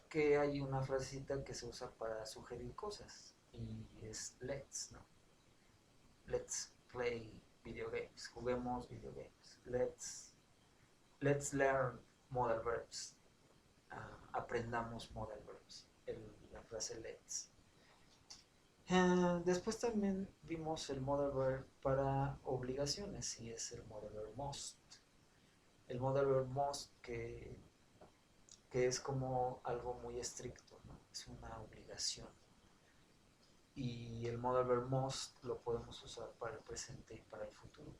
que hay una frasecita que se usa para sugerir cosas y es let's, ¿no? Let's play video games, juguemos video games. Let's learn modal verbs. Aprendamos modal verbs. La frase let's. Después también vimos el modal verb para obligaciones y es el modal verb must. El modal verb must que es como algo muy estricto, ¿no? Es una obligación. Y el modal verb must lo podemos usar para el presente y para el futuro.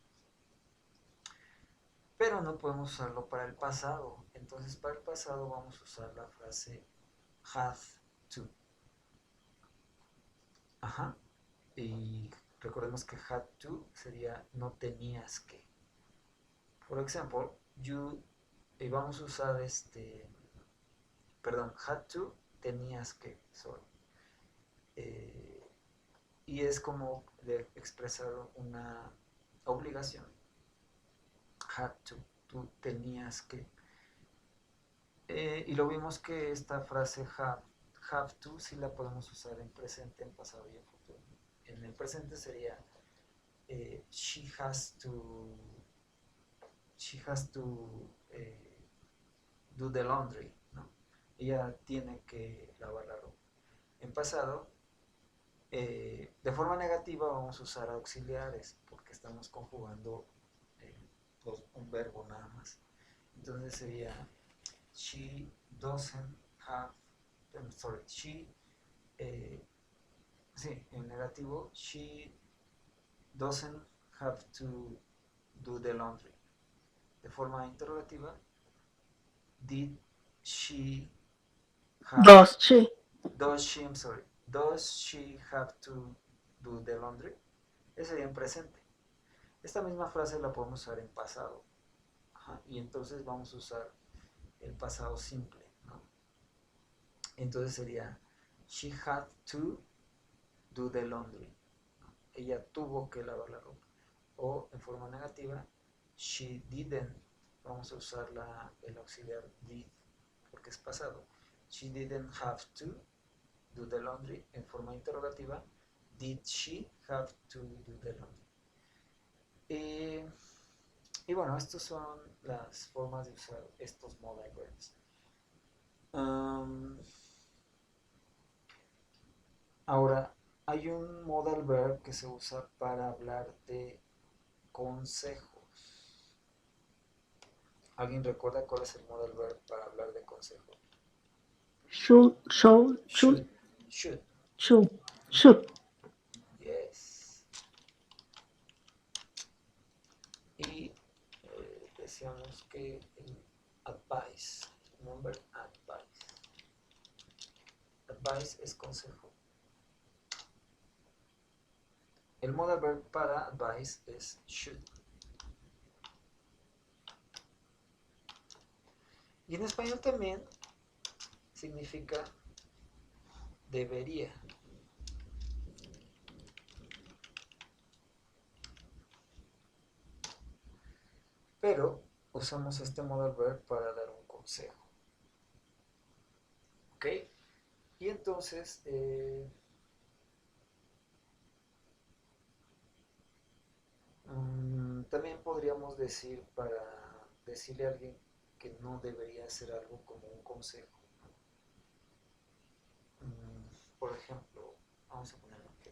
Pero no podemos usarlo para el pasado. Entonces para el pasado vamos a usar la frase had to. Ajá. Y recordemos que had to sería no tenías que. Por ejemplo, y vamos a usar had to, tenías que, sorry. Y es como de expresar una obligación. Had to, tú tenías que. Y lo vimos que esta frase have to sí la podemos usar en presente, en pasado y en futuro. En el presente sería she has to do the laundry, ¿no? Ella tiene que lavar la ropa. En pasado, de forma negativa vamos a usar auxiliares porque estamos conjugando un verbo nada más. Entonces sería she doesn't have, she, sí, en negativo, she doesn't have to do the laundry. De forma interrogativa, did she have, Does she? Does she have to do the laundry? Ese sería en presente. Esta misma frase la podemos usar en pasado. Ajá, y entonces vamos a usar el pasado simple, ¿no? Entonces sería she had to do the laundry, ¿no? Ella tuvo que lavar la ropa. O en forma negativa, she didn't. Vamos a usar el auxiliar did porque es pasado. She didn't have to do the laundry. En forma interrogativa, did she have to do the laundry? Y bueno, estas son las formas de usar estos modal verbs. Ahora, hay un modal verb que se usa para hablar de consejos. ¿Alguien recuerda cuál es el modal verb para hablar de consejos? Should. Yes. Y decíamos que advice. Remember, advice. Advice es consejo. El modal verb para advice es should. Y en español también significa debería. pero usamos este modal verb para dar un consejo. ¿Ok? Y entonces, también podríamos decir para decirle a alguien que no debería hacer algo como un consejo. Por ejemplo, vamos a ponerlo aquí.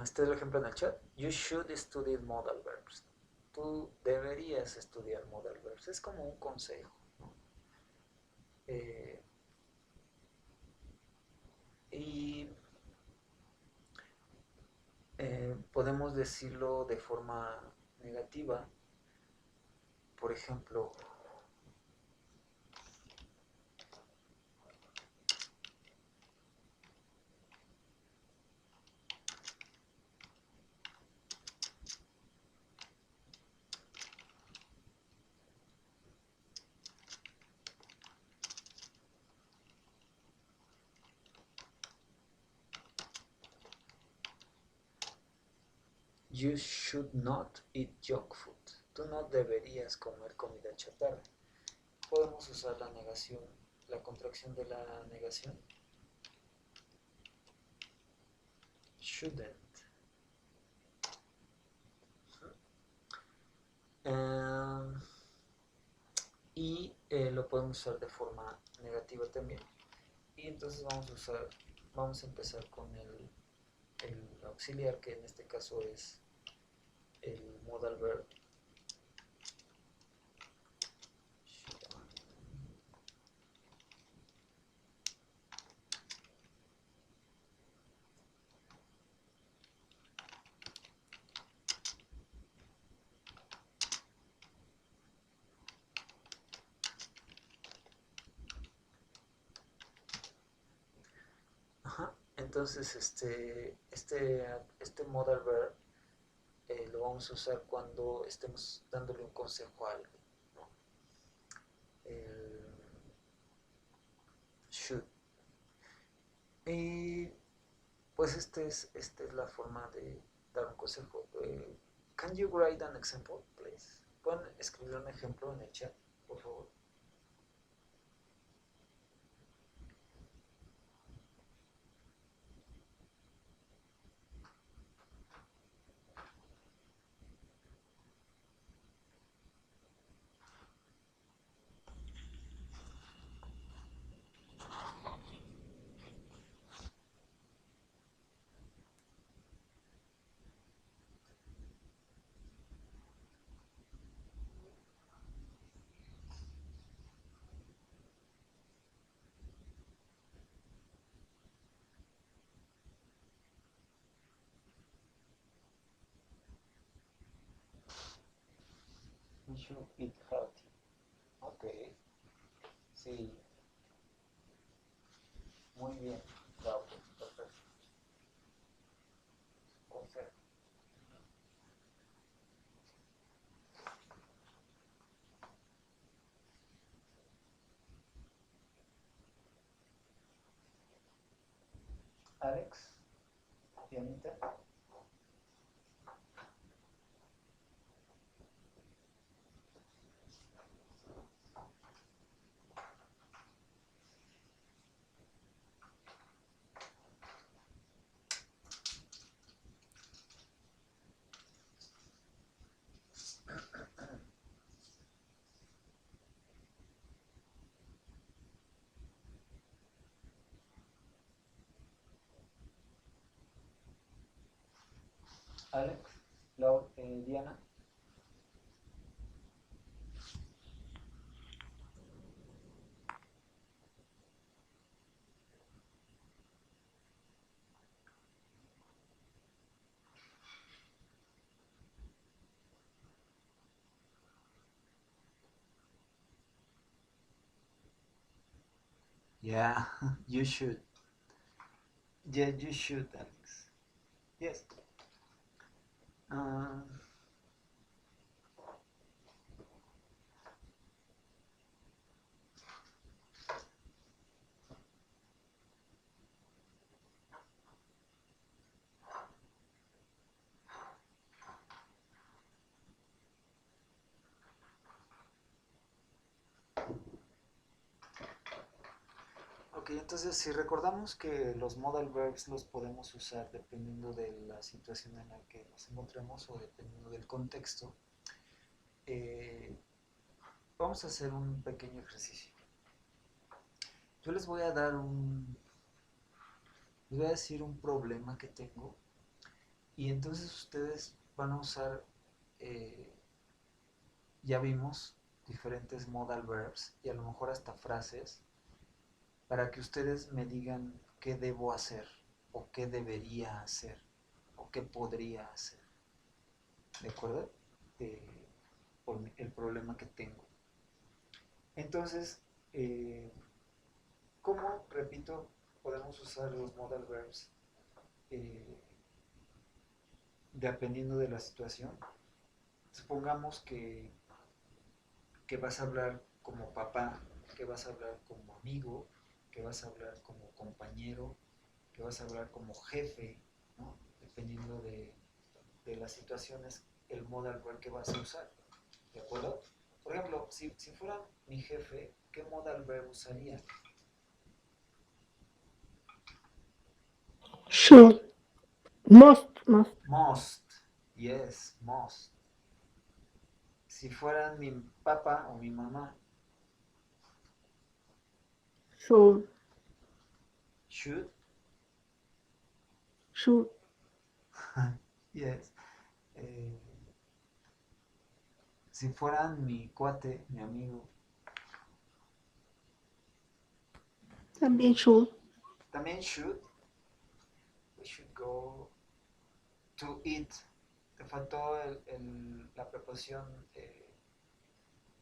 Este es el ejemplo en el chat. You should study modal verbs. Tú deberías estudiar modal verbs. Es como un consejo, ¿no? Eh, y podemos decirlo de forma negativa. Por ejemplo, you should not eat junk food. Tú no deberías comer comida chatarra. Podemos usar la negación, la contracción de la negación. Shouldn't. Y lo podemos usar de forma negativa también. Y entonces vamos a empezar con el auxiliar, que en este caso es el modal verb. Ajá. Entonces este modal verb lo vamos a usar cuando estemos dándole un consejo a alguien, ¿no? El should. Y pues esta es la forma de dar un consejo. Can you write an example, please? ¿Pueden escribir un ejemplo en el chat, por favor? You should eat healthy. Ok, sí, muy bien, bravo, perfecto. Consejo. Alex, Dianita. Alex, Diana. Yeah, you should. Yeah, you should, Alex. Yes. Um, ok, entonces si recordamos que los modal verbs los podemos usar dependiendo de la situación en la que nos encontremos o dependiendo del contexto, eh, vamos a hacer un pequeño ejercicio. Yo les voy a dar les voy a decir un problema que tengo y entonces ustedes van a usar, eh, ya vimos, diferentes modal verbs y a lo mejor hasta frases para que ustedes me digan qué debo hacer o qué debería hacer o qué podría hacer. ¿De acuerdo? Por el problema que tengo. Entonces, ¿cómo, repito, podemos usar los modal verbs eh, dependiendo de la situación? Supongamos que vas a hablar como papá, que vas a hablar como amigo, que vas a hablar como compañero, que vas a hablar como jefe, ¿no? Dependiendo de las situaciones, el modal verb que vas a usar. ¿De acuerdo? Por ejemplo, si fuera mi jefe, ¿qué modal verb usaría? Should. Must. Must. Yes, must. Si fueran mi papá o mi mamá, Should. should. Should. Yes. Eh, si fueran mi cuate, mi amigo, También should. también should. We should go to eat. Te faltó la preposición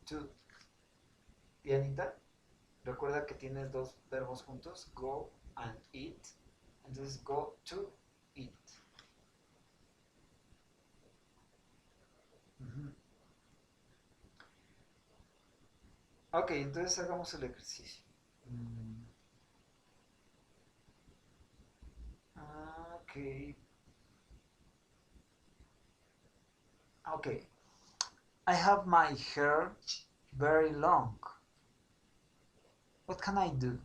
to. Dianita, recuerda que tienes dos verbos juntos, go and eat. Entonces, go to eat. Ujú. Ok, entonces hagamos el ejercicio. Ok. Ok. I have my hair very long. What can I do?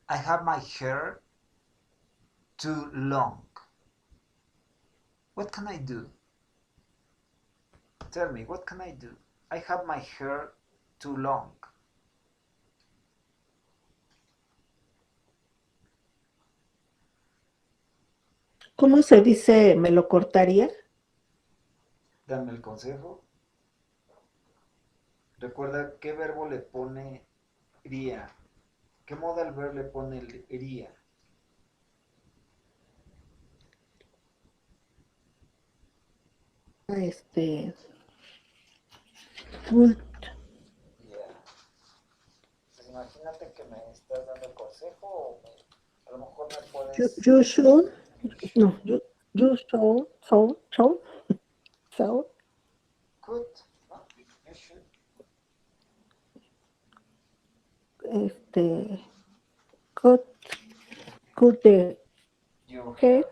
I have my hair too long. What can I do? Tell me, what can I do? I have my hair too long. ¿Cómo se dice me lo cortaría? Dame el consejo. Recuerda qué verbo le pone iría. ¿Qué modal verb le pone el iría? Este, would. Yeah. Pues imagínate que me estás dando el consejo o a lo mejor me puedes... You should. You should. No, you so, Could, ¿no? You should. este, cut, cut the Your hair, hair.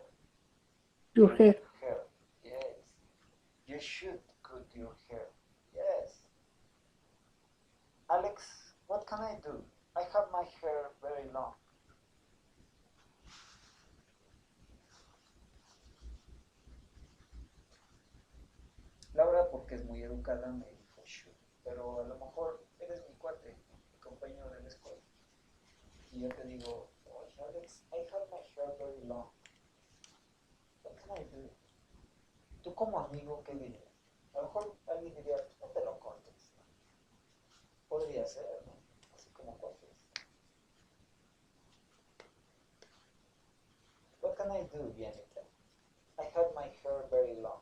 your Your hair. hair. Yes. You should cut your hair. Yes. Alex, what can I do? I have my hair very long. Laura, porque es muy educada, me dijo should. Pero a lo mejor eres mi cuate, mi compañero de la escuela. Y yo te digo, oh, Alex, I have my hair very long. What can I do? Tú como amigo, ¿qué dirías? A lo mejor alguien diría, no te lo cortes. Podría ser, ¿no? Así como cuates. What can I do, Bianita? I have my hair very long.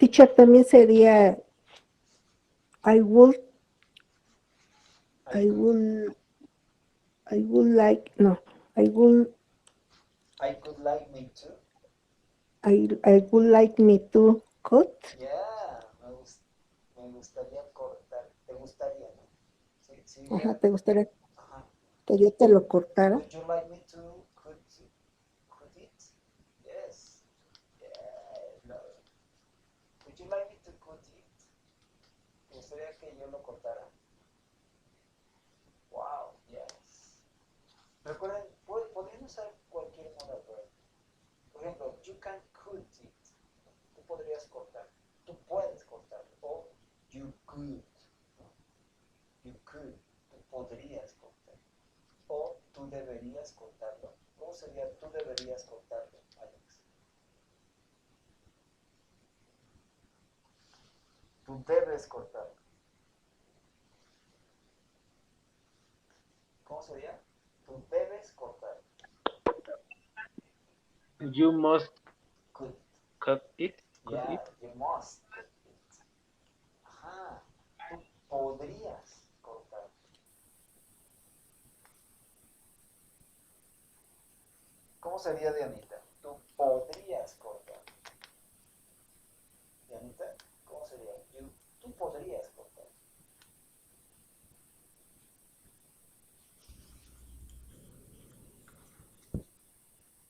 Teacher también sería I would, I I could, would, I would like, no, I would, I could like me too. I would like me to cut. Yeah, me gustaría cortar. ¿Te gustaría, no? Sí, sí, Ajá, iría. ¿te gustaría Ajá. que yo te lo cortara? Would you like me to cut it? Yes. Yeah, no. Would you like me to cut it? ¿Te gustaría que yo lo cortara? Wow, yes. Recuerden, podrían usar cualquier modal verb. Por ejemplo, you can cut it. Tú podrías cortar. Tú puedes cortarlo. O you could. ¿No? You could. Tú podrías cortar. O tú deberías cortarlo. ¿Cómo sería tú deberías cortarlo, Alex? Tú debes cortarlo. ¿Cómo sería? Tú debes cortarlo. You must Could. cut it. Cut Yeah, it. you must cut it. Ajá. Tú podrías cortarlo. ¿Cómo sería, Dianita? Tú podrías cortarlo. Dianita, ¿cómo sería? Tú podrías cortarlo.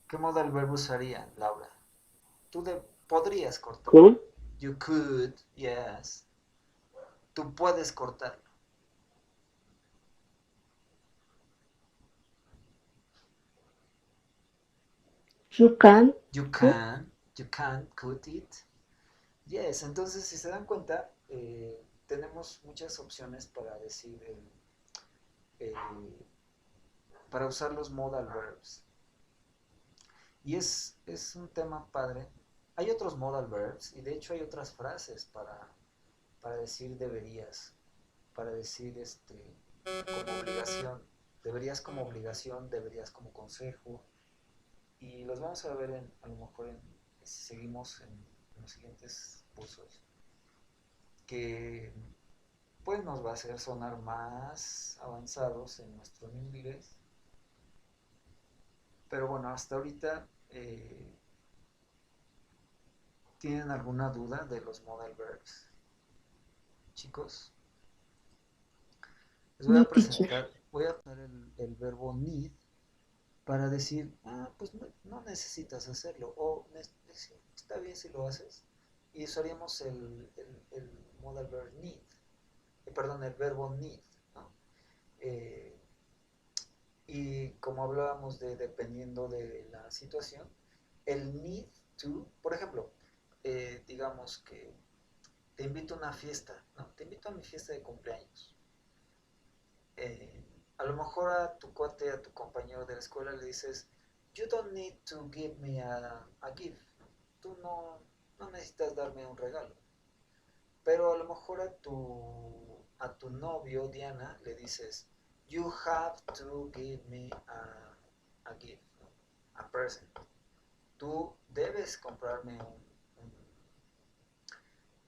¿Qué modal verbo usaría, Laura? Tú podrías cortarlo. Could. You could, yes. Tú puedes cortarlo. You can You cut. can cut it. Yes, entonces si se dan cuenta, tenemos muchas opciones para decir, eh, para usar los modal verbs. Y es un tema padre. Hay otros modal verbs y de hecho hay otras frases para decir deberías, para decir como obligación. Deberías como obligación, deberías como consejo. Y los vamos a ver a lo mejor si seguimos en los siguientes cursos. Que pues nos va a hacer sonar más avanzados en nuestro inglés. Pero bueno, hasta ahorita, ¿tienen alguna duda de los modal verbs? Chicos, les voy No, a teacher. presentar, voy a poner el verbo need para decir, pues no necesitas hacerlo, o está bien si lo haces, y usaríamos el modal verb need, perdón, el verbo need, ¿no? Eh, y como hablábamos de dependiendo de la situación, el need to, por ejemplo, digamos que te invito a una fiesta, ¿no? Te invito a mi fiesta de cumpleaños. A lo mejor a tu cuate, a tu compañero de la escuela le dices, you don't need to give me a gift. Tú no necesitas darme un regalo. Pero a lo mejor a tu novio, Diana, le dices, you have to give me a gift, ¿no? A present. Tú debes comprarme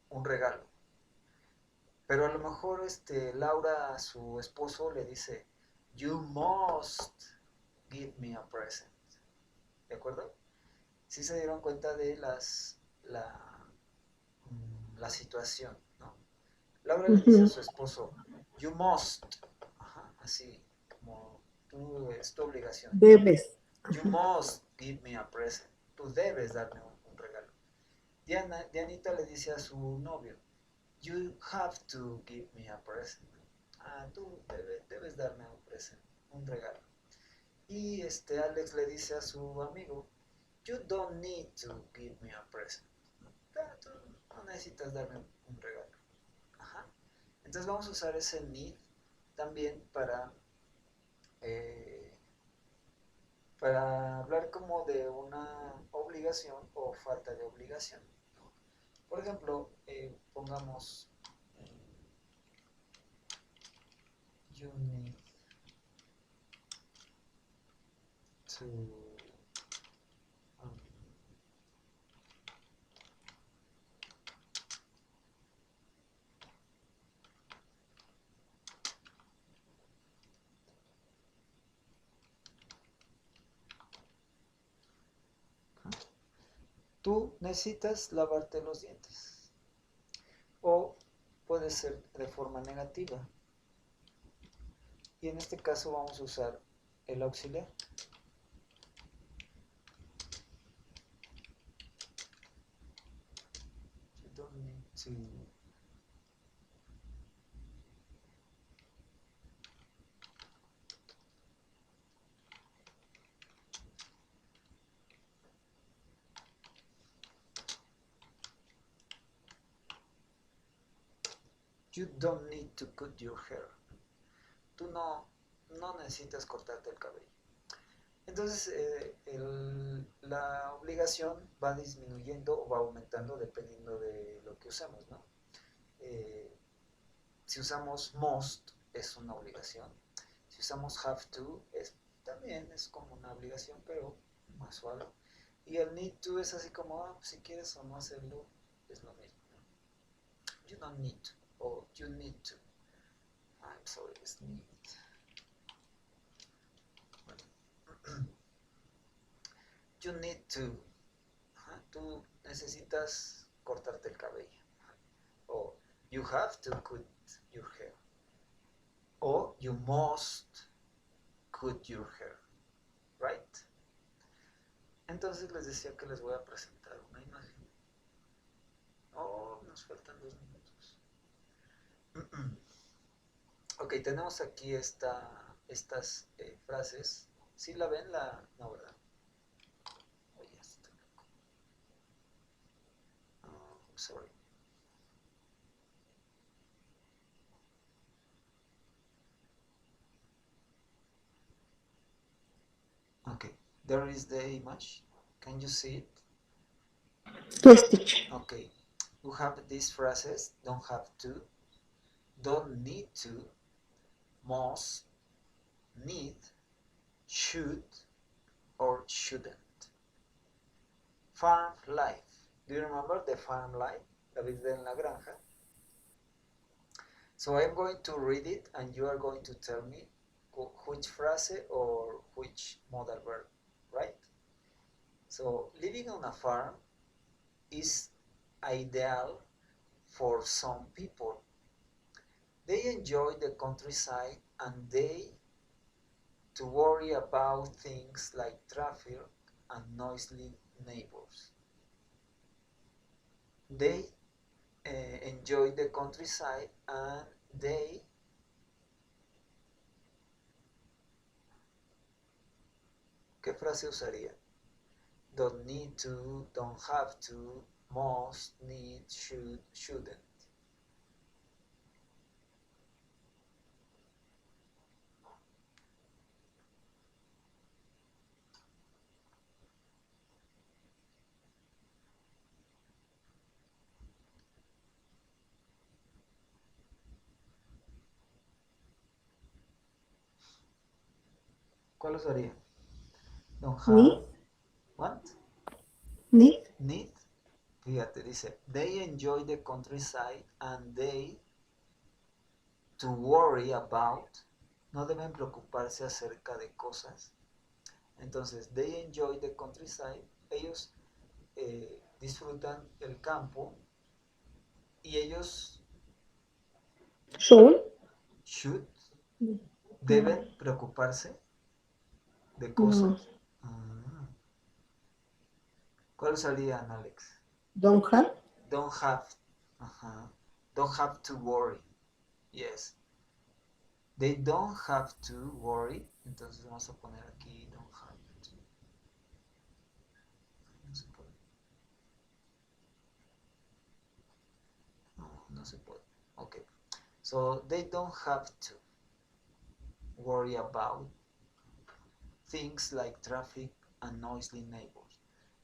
un regalo. Pero a lo mejor Laura a su esposo le dice, you must give me a present. ¿De acuerdo? Sí se dieron cuenta de la situación, ¿no? Laura le dice a Ujú. su esposo, you must, ajá, así, como es tu obligación, Debes. you must give me a present, tú debes darme un regalo. Dianita le dice a su novio, you have to give me a present. Tú debes darme un present, un regalo. Y Alex le dice a su amigo, you don't need to give me a present. Tú no necesitas darme un regalo. Ajá. Entonces vamos a usar ese need también eh, para hablar como de una obligación o falta de obligación, ¿no? Por ejemplo, pongamos you need to um, tú necesitas lavarte los dientes. O puede ser de forma negativa. Y en este caso vamos a usar el auxiliar. You don't need to. You don't need to cut your hair. Tú no necesitas cortarte el cabello. Entonces, la obligación va disminuyendo o va aumentando dependiendo de lo que usemos, ¿no? Si usamos must, es una obligación. Si usamos have to, también es como una obligación, pero más suave. Y el need to es así como, si quieres o no hacerlo, es lo mismo, ¿no? You don't need to, o you need to. I'm sorry, it's need. You need to. Tú necesitas cortarte el cabello. O you have to cut your hair. O you must cut your hair. Right? Entonces les decía que les voy a presentar una imagen. Oh, nos faltan 2 minutos. Ok, tenemos aquí estas frases. ¿Sí la ven? No, ¿verdad? Oh, yes. Oh, sorry. Okay, there is the image. Can you see it? Yes, teacher. Okay, you have these phrases: don't have to, don't need to, must, need, should, or shouldn't. Farm life. Do you remember the farm life? La vida en la granja. So I'm going to read it and you are going to tell me which phrase or which modal verb, right? So living on a farm is ideal for some people. They enjoy the countryside and they to worry about things like traffic and noisy neighbors. They enjoy the countryside and they ¿qué frase usaría? Don't need to, don't have to, must, need, should, shouldn't. ¿Cuál usaría? Don't have. Need. What? Need. Need. Fíjate, dice, they enjoy the countryside and they to worry about, no deben preocuparse acerca de cosas. Entonces, they enjoy the countryside, ellos disfrutan el campo y ellos should, deben preocuparse de cosas. ¿Cuál usarían, Alex? Don't have. Don't have. Don't have to worry. Yes. They don't have to worry. Entonces vamos a poner aquí don't have to. No se puede. No se puede. Ok. So they don't have to worry about things like traffic and noisy neighbors.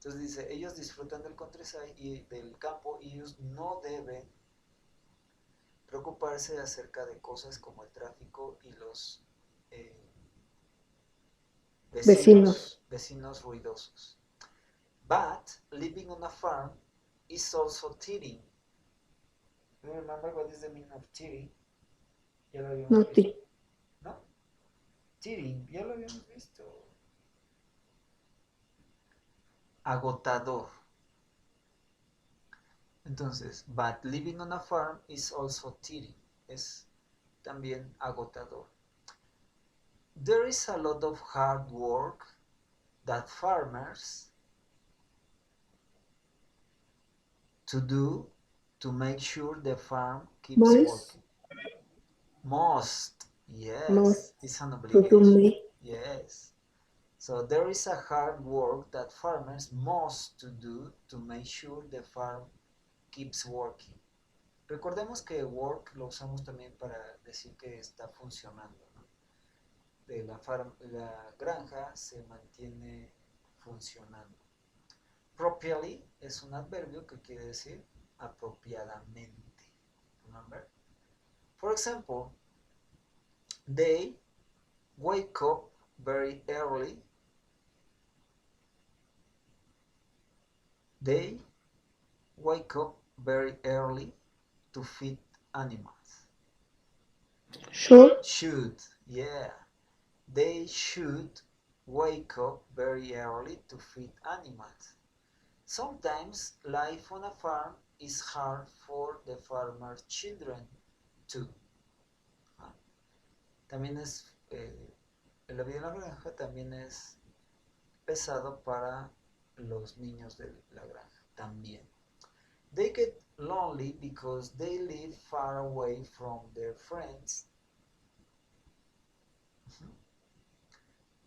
Entonces dice, ellos disfrutan del countryside y del campo y ellos no deben preocuparse acerca de cosas como el tráfico y los vecinos ruidosos. But living on a farm is also teething. Do you remember what is the meaning of teething? Ya lo habíamos visto. ¿No? Teething, ya lo habíamos visto. Agotador. Entonces, but living on a farm is also tedious. Es también agotador. There is a lot of hard work that farmers to do to make sure the farm keeps Most, working. Must, yes, most it's an to do obligation. me. Yes. So there is a hard work that farmers must to do to make sure the farm keeps working. Recordemos que work lo usamos también para decir que está funcionando, ¿no? La granja se mantiene funcionando. Properly es un adverbio que quiere decir apropiadamente. Remember? For example, they wake up very early. They wake up very early to feed animals. Should, yeah. They should wake up very early to feed animals. Sometimes life on a farm is hard for the farmer's children too. También la vida en la granja también es pesado para los niños de la granja también. They get lonely because they live far away from their friends.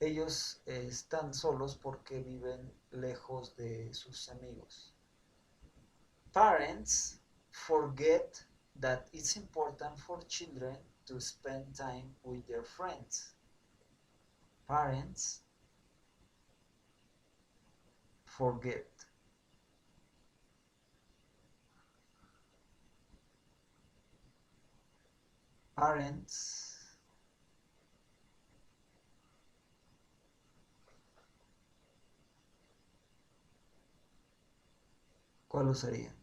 Ellos están solos porque viven lejos de sus amigos. Parents forget that it's important for children to spend time with their friends. Parents forget. Parents ¿cuál usaría?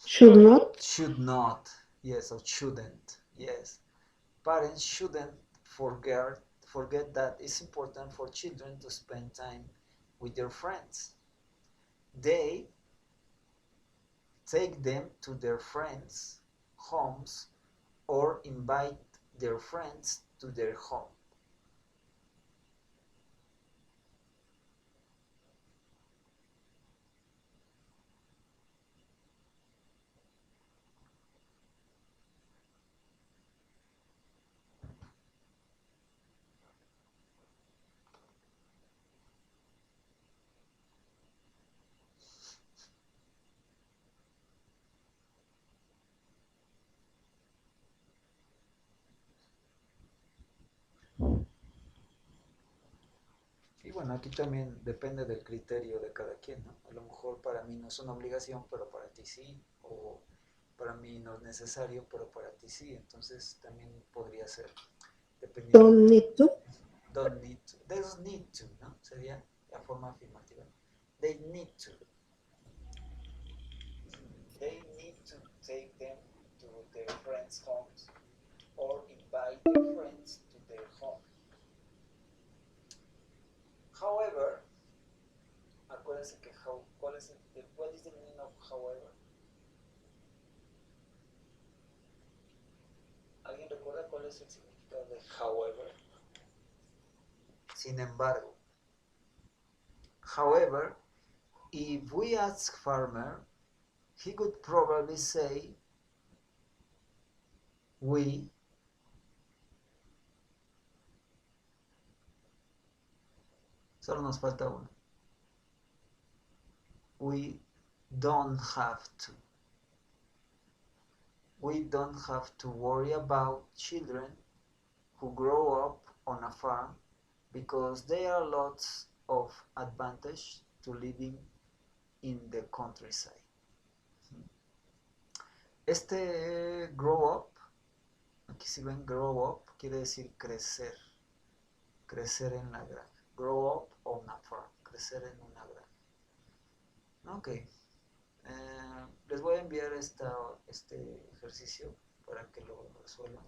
Should not. Should not. Yes, or shouldn't. Yes. Parents shouldn't forget that it's important for children to spend time with their friends. They take them to their friends' homes or invite their friends to their home. Y bueno, aquí también depende del criterio de cada quien, ¿no? A lo mejor para mí no es una obligación, pero para ti sí, o para mí no es necesario, pero para ti sí, entonces también podría ser, dependiendo. Don't need to. Don't need to. They don't need to, ¿no? Sería la forma afirmativa. They need to. They need to take them to their friends' homes or invite their friends to their home. However, acuérdense que what is the meaning of however? ¿Alguien recuerda cuál es el significado de however? Sin embargo. However, if we ask farmer, he could probably say we solo nos falta uno. We don't have to. We don't have to worry about children who grow up on a farm because there are lots of advantage to living in the countryside. Este grow up, aquí si ven grow up, quiere decir crecer, crecer en la granja. Grow up on a farm, crecer en una granja. Ok, les voy a enviar este ejercicio para que lo resuelvan.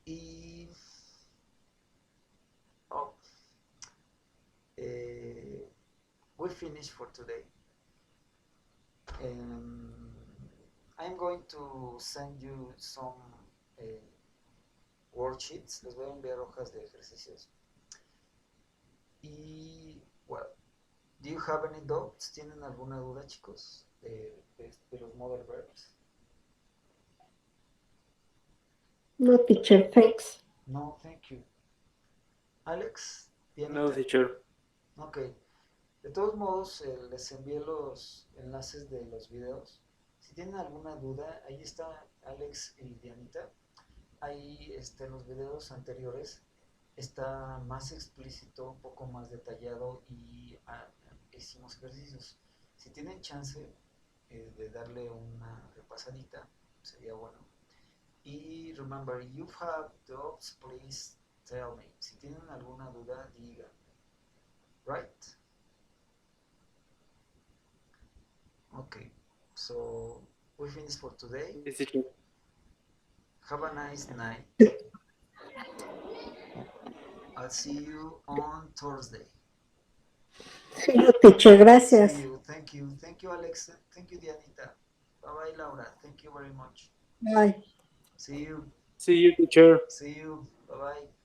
Y we finished for today. I'm going to send you some worksheets. Les voy a enviar hojas de ejercicios. Y, well, do you have any doubts? ¿Tienen alguna duda, chicos, de los modal verbs? No, teacher, thanks. No, thank you. Alex, No, Dianita? teacher. Ok. De todos modos, les envié los enlaces de los videos. Si tienen alguna duda, ahí está Alex y Dianita. Ahí los videos anteriores está más explícito, un poco más detallado y hicimos ejercicios. Si tienen chance de darle una repasadita, sería bueno. Y remember, if you have doubts, please tell me. Si tienen alguna duda, díganme. Right? Okay, so we finished for today. Yes, teacher. Have a nice night. I'll see you on Thursday. Sí, teacher, gracias. See you. Thank you. Thank you, Alex. Thank you, Dianita. Bye-bye, Laura. Thank you very much. Bye. See you. See you, teacher. See you. Bye-bye.